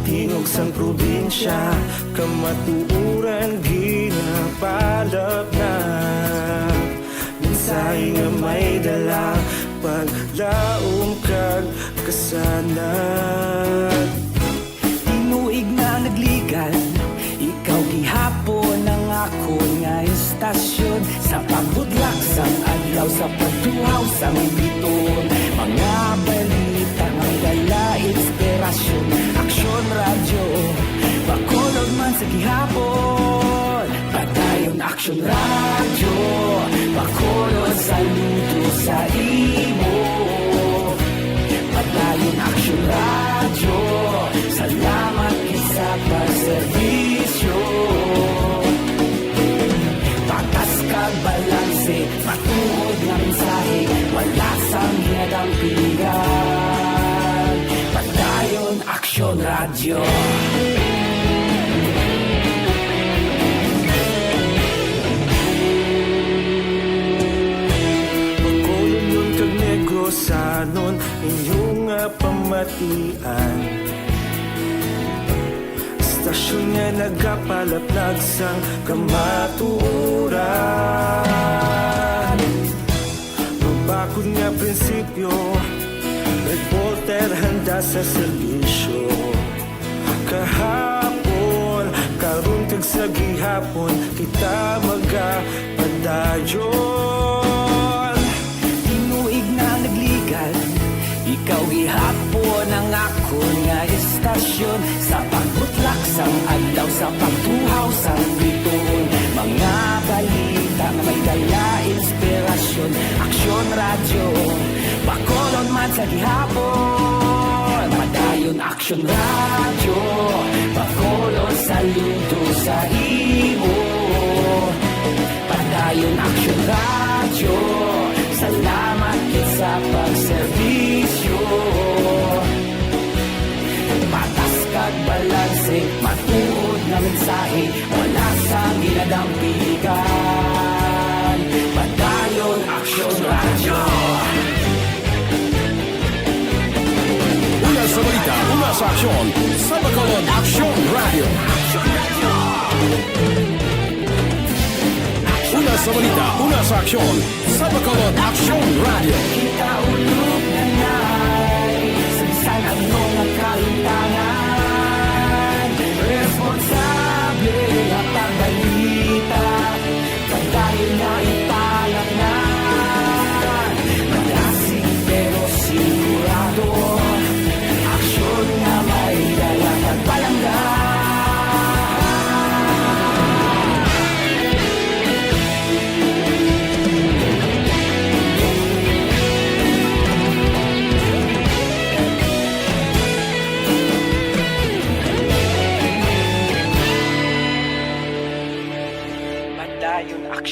Tingog sang probinsya kamatuuran ginapalap na Minsay nga may dala paglaong kag kasanat Tinuig na nagligan ikaw gihapon ang ako nga istasyon Sa pagbudlak sang adlaw sa pagtuhaw sang biton Mga balita nga may dala inspirasyon Aksyon radyo, bakulog man sa gihapon Padayon Aksyon radyo, bakulog saludo sa imo Padayon Aksyon radyo, salamat sa pagservisyo Patas kag balanse, matuod na mensahe Wala sang hiyadang pilihan Padayon Aksyon Radyo Pagkulong yun kag negros sanon inyong pamatian Stasyon nga nagapalaplag sang kamaturan Mabakod nga prinsipyo Reporter handa sa serbisyo Kahapon, karun kag sa gihapon Kita magapadayon Tinuig na nagligan Ikaw gihapon ang ako nga istasyon Sa pagbutlak sang adlaw Sa pagtuhaw sang biton Mga balita nga may dala inspirasyon Aksyon radyo Bakolon man sa gihapon Padayon Aksyon radyo Bakolon saludo sa imo Padayon Aksyon radyo Salamat sa pagservisyo Patas kag balanse Matuod na mensahe Wala sang ginadang piligan Padayon Aksyon Radyo Una sa balita, una sa aksyon Sa Bacolod Aksyon Radio Una sa balita, una sa aksyon Sa Bacolod Aksyon Radio Kita ulog na na'y Sabisan ang mga kalintangan Responsable na pagbalita Pagdayo na ipalang na Malasing pero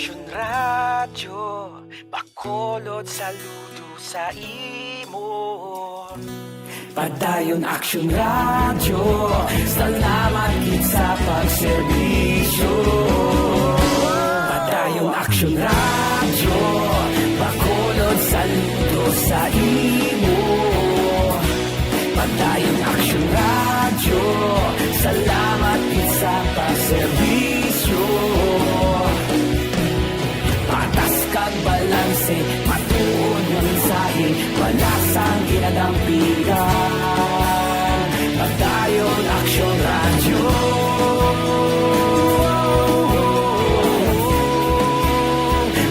Aksyon radyo, bakolod saludo sa imo. Padayon Aksyon radyo, salamat gid sa pagserbisyo. Padayon Aksyon radyo, bakolod saludo sa imo. Padayon Aksyon radyo, salamat gid sa pagserbisyo. Patas kag balanse, matuod ng mensahe, wala sang ginadampigan. Padayon Aksyon radyo.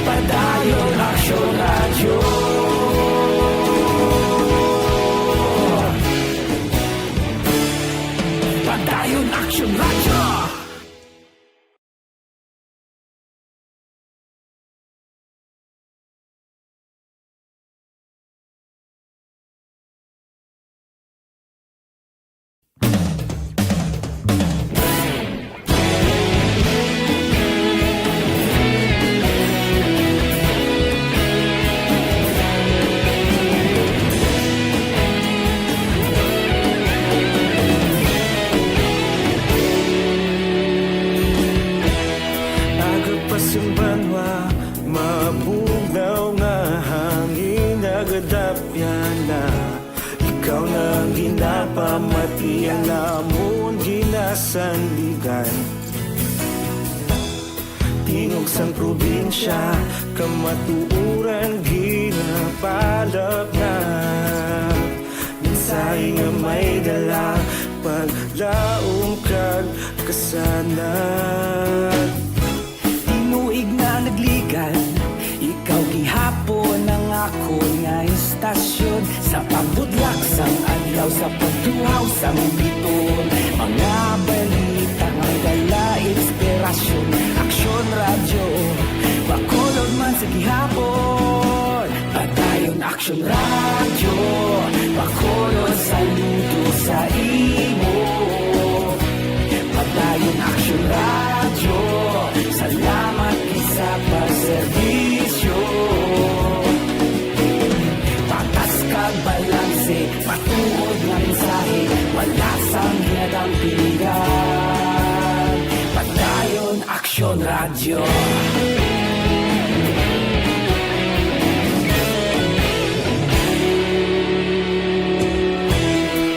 Padayon Aksyon radyo. Padayon Aksyon radyo. Mabugnaw nga hangin nagadapyan na ikaw nang ginapamatian namon ginasandigan. Tingog sang probinsya kamatuuran ginapalap na mensahe nga may dala paglaom kag kasanag. Tinuig na nagligan, ikaw gihapon ang ako nga istasyon. Sa pagudlak sang adlaw, sa pagtuhaw sang biton, mga balita nga dala inspirasyon. Aksyon radyo, bakolod man sa gihapon. Padayon Aksyon radyo, bakolod saludo sa imo. Padayon Aksyon radyo, salamat sa pagserbisyo. Patas kag balanse, matuod nga mensahe, wala sang ginadampigan. Padayon Aksyon radyo.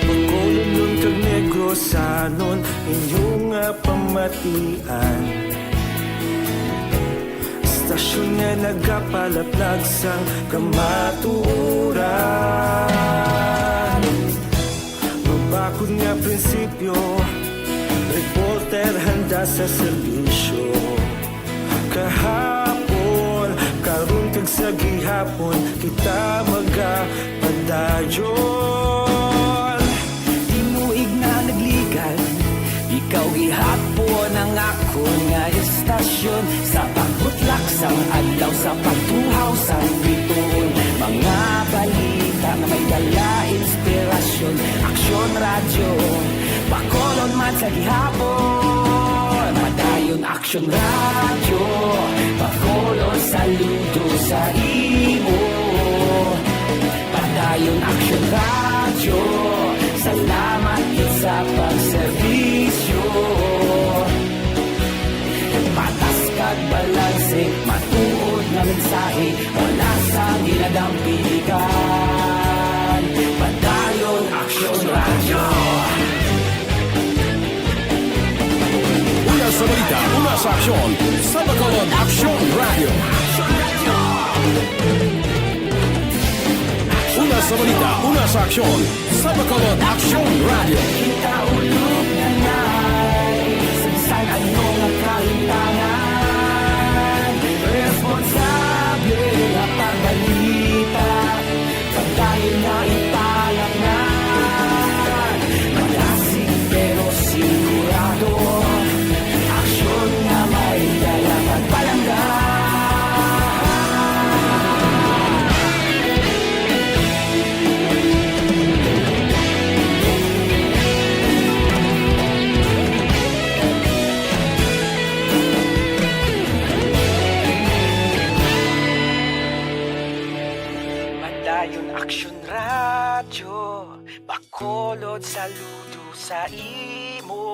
Bakolod nun kag Negros anon inyong pamatian. Stasyon nga nagapalaplag sang kamatuuran. Mabakod nga prinsipyo, reporter handa sa serbisyo. Kahapon, karon kag sa gihapon, kita magapadayon. Tinuig na nagligan, ikaw gihapon ang ako nga istasyon. Sa pagbutlak sang adlaw, sa pagtuhaw sang biton, mga balita na may dala inspirasyon. Aksyon radyo, bakolod man sa gihapon. Padayon Aksyon radyo, bakolod saludo sa imo. Padayon Aksyon radyo, salamat sa pagserbisyo. Patas kag balanse, matuod na mensahe, wala sang ginadampigan. Padayon Aksyon radyo. Una sa balita, una sa aksyon, sa Bacolod Aksyon Radio. Una sa balita, una sa aksyon, sa Bacolod Aksyon Radio. Kita ulog na ngay, sansan ano nga kahintangan. Responsable na pagbalita, pagdayon na ipalangan. Malasig pero sigurado, aksyon nga may dala pagpalanggan. Bakulod saludo sa imo.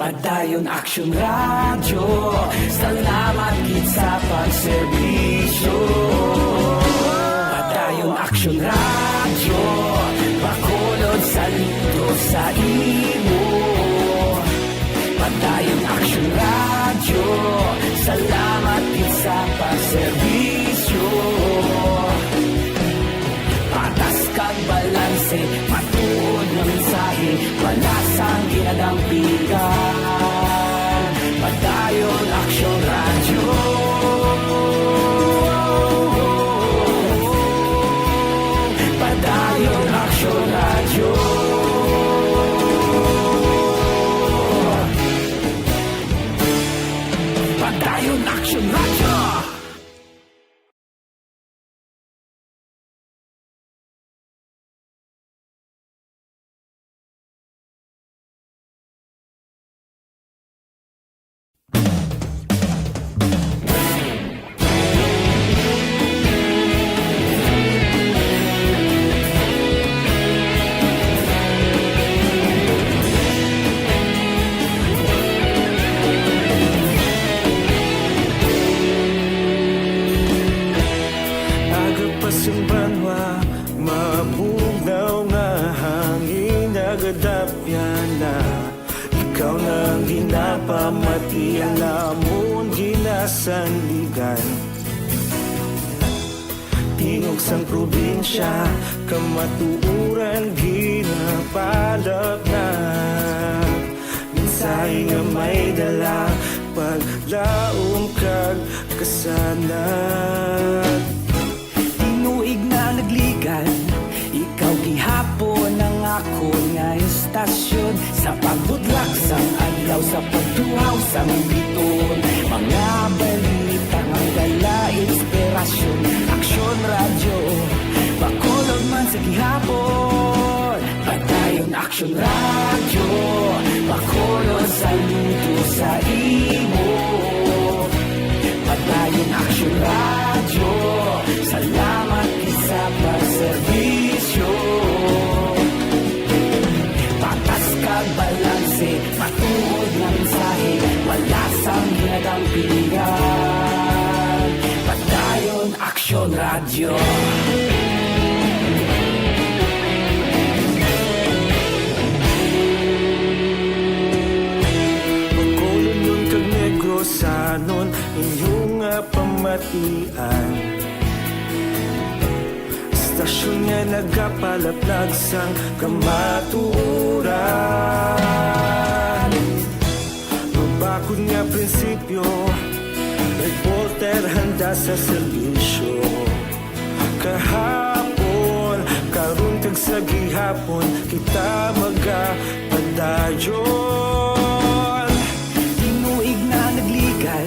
Padayon Aksyon Radio, salamat gid sa pagserbisyo. Padayon Aksyon Radio, bakulod saludo sa imo. Padayon Aksyon Radio, salamat gid sa pagserbisyo. Patas kag balanse, matuod nga mensahe, wala sang ginadampigan. Padayon Aksyon Radio. Padayon Aksyon Radio. Padayon Aksyon Radio. Mabugnaw nga hangin nagadapyan na ikaw nang ginapamati ang lamon ginasanligan. Tingog sang probinsya kamatuuran ginapalap na mensahe nga may dala paglaom kag kasanat. Tinuig na nagligan, ikaw gihapon ang ako nga istasyon. Sa pagbudlak sang adlaw, sa pagtuhaw sang biton, mga balita nga dala inspirasyon. Aksyon Radio, bakulod man sa gihapon. Padayon Aksyon Radio, bakulod saludo sa imo. Padayon Aksyon Radio, salamat sa pagserbisyo. Patas kag balanse, matuod nga mensahe, wala sang ginadampigan. Padayon Aksyon Radio. Bakulod nun kag Negrosanon inyong pamatian. Stasyon nga nagapalaplag sang kamatuuran. Mabakod nga prinsipyo, reporter handa sa serbisyo. Kahapon, karon kag sa gihapon, kita magapadayon. Tinuig na nagligan,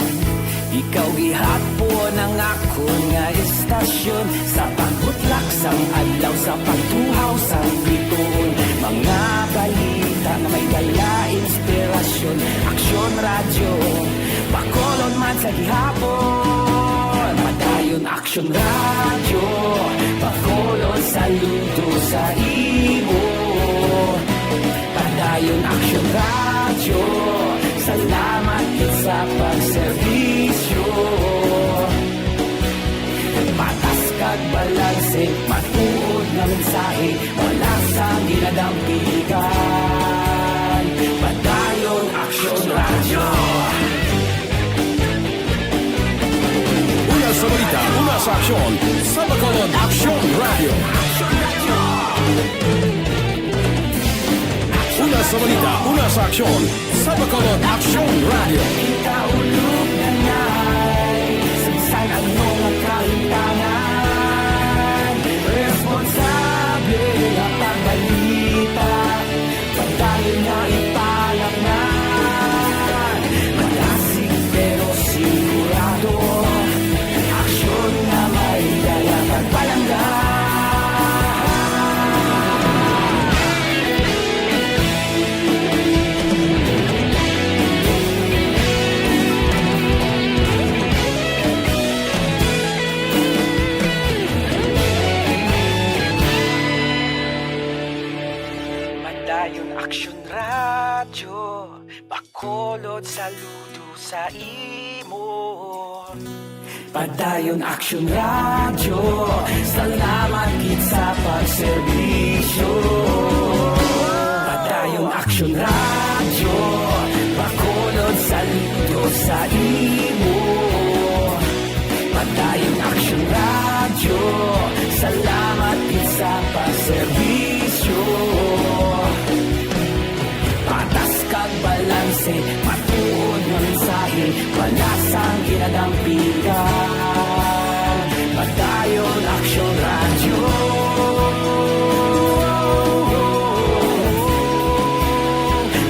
ikaw gihapon ang ako nga istasyon. Sa pagbutlak sang adlaw, sa pagtuhaw sang biton, mga balita na may dala inspirasyon. Aksyon Radio, bakulod man sa gihapon. Padayon Aksyon Radio, bakulod saludo sa imo. Padayon Aksyon Radio, salamat sa pagserbisyo. Patas kag balanse, matuod na mensahe, wala sang ginadampigan. Padayon Aksyon Radio. Una sa balita, una sa aksyon, sa Bacolod Aksyon Radio. Una sa balita, una sa aksyon, sa Bacolod Aksyon Radio. Kita ulog na na'y sagsay ang mga kahintangan. Responsable ang pagbalita, pagdayon na ipalak na. Malasig pero sigurado, aksyon na may dala pagpalangga. Bakulod saludo sa imo. Padayon Aksyon Radio, salamat gid sa pagserbisyo. Padayon Aksyon Radio, bakulod saludo sa imo. Padayon Aksyon Radio, salamat gid sa pagserbisyo. Patas kag balanse, matuod nga mensahe, balasang ginadampigan. Padayon Aksyon Radio.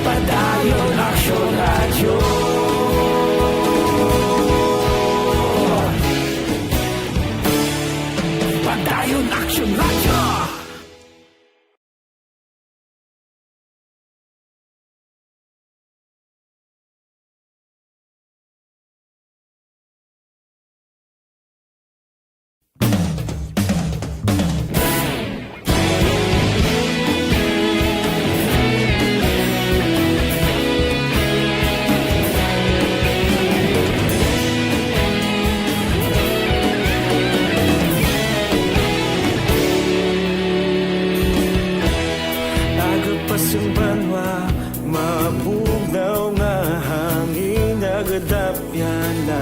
Padayon Aksyon Radio. Padayon Aksyon Radio. Agapasumbanwa, mabugnaw nga hangin nagadapyan na.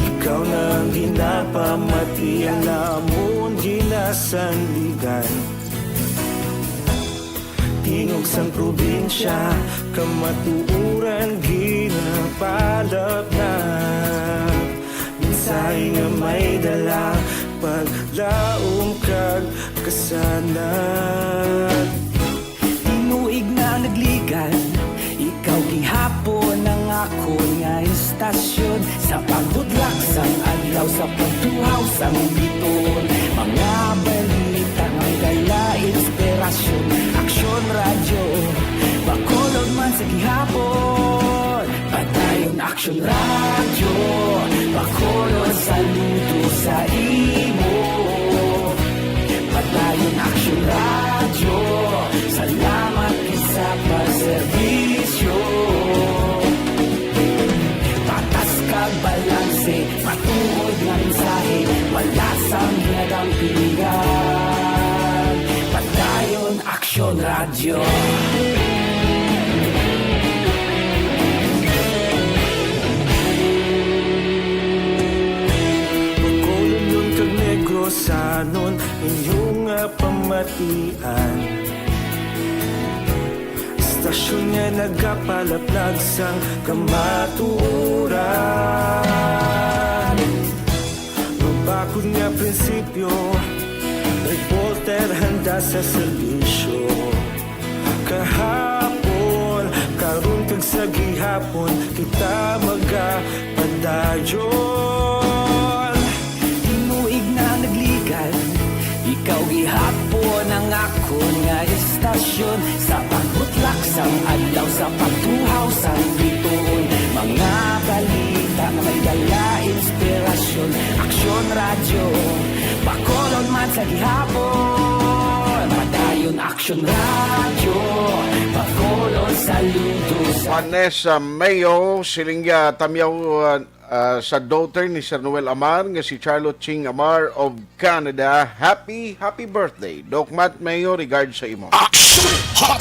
Ikaw na ang ginapamati, ang namon ginasandigan. Tingog sang probinsya, kamatuuran ginapalap na. Minsay nga may dala, paglaong kag kasanat. Tinuig na nagligan, ikaw gihapon ang ako nga istasyon. Sa pagdudlak sang adlaw, sa pagtuhaw sang biton. Mga balita may dala inspirasyon. Aksyon Radio, bakulod man sa gihapon. Padayon Aksyon Radio, bakulod saludo sa imo. Padayon Aksyon Radio, salamat sa pagserbisyo. Patas kag balanse, matuod nga mensahe, walasang ginadampigan. Padayon Aksyon Radio. Bakulod nun kag Negrosanon, inyong pamatian. Istasyon nga nagapalaplag sang kamaturan. Mabakod nga prinsipyo, reporter handa sa serbisyo. Kahapon, karon kag sa gihapon, kita magapadayon. Tinuig na nagligan, ikaw gihapon ang ako nga istasyon. Sa pagbutlak sang adlaw, sa pagtuhaw sang biton. Mga balita na may dala inspirasyon. Aksyon Radio, bakulod man sa gihapon. Padayon Aksyon Radio, bakulod saludo sa Vanessa Mayo, silingya tamyaw sa daughter ni Sir Noel Amar nga si Charlotte Ching Amar of Canada. Happy birthday. Doc Matt Mayo, regards sa imo.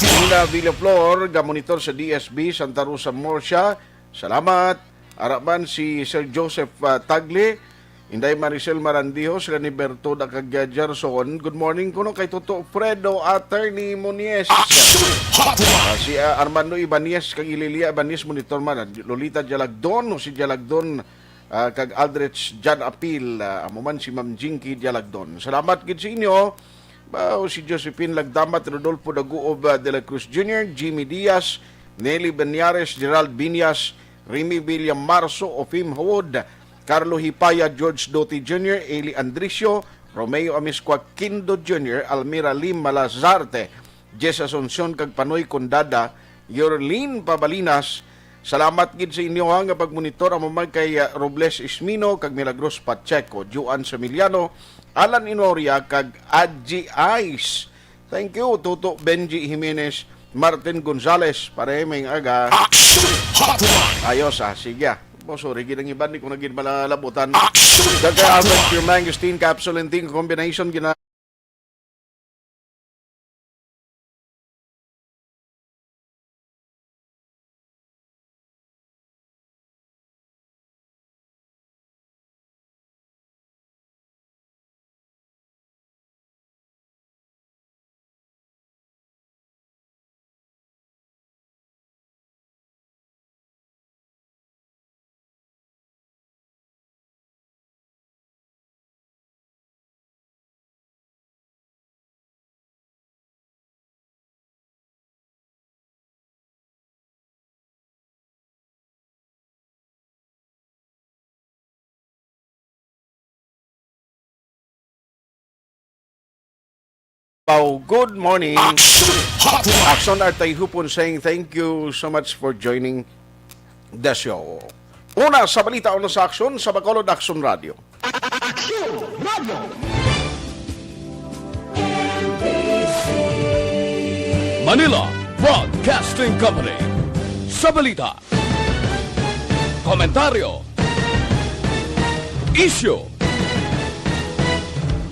Nina Villaflor, gamonitor sa DSB Santa Rosa Murcia. Salamat. Araban si Sir Joseph Tagle, Inday Maricel Marandiho, sila ni Bertoda Gerson. Good morning kuno kay Toto Fredo, Attorney Munies. Si Armando Ibanez kag Ililia Ibanez, monitor man. Lolita Jalagdon o si Jalagdon kag Aldrich Jan Apil, amo man si Ma'am Jinky Jalagdon. Salamat gid sa inyo. O si Josephine Lagdamat, Rodolfo Daguob de la Cruz Jr., Jimmy Diaz, Nelly Benyares, Gerald Binyas, Remy William Marso, Ofim Howod, Carlo Hipaya, George Doty Jr., Eli Andricio, Romeo Amisqua Quindo Jr., Almira Lim Malazarte, Jess Asuncion kag Panoy Condada, Yorlin Pabalinas. Salamat gid sa inyo nga pagmonitor amo man kay Robles Ismino kag Milagros Pacheco, Juan Samiliano, Alan Inoria kag Adji Ice. Thank you Toto Benji Jimenez, Martin Gonzales, pare may aga. Ayos sige. Sorry, ginang iban, di ko naging malalabutan. Dagay Albert, pure mangosteen, capsule and ting combination, good morning. Aksyon at Tayhopon saying thank you so much for joining the show. Una sa balita o sa Aksyon sa Bacolod Aksyon Radio. Aksyon Radio! Manila Broadcasting Company. Sa balita, komentaryo, issue,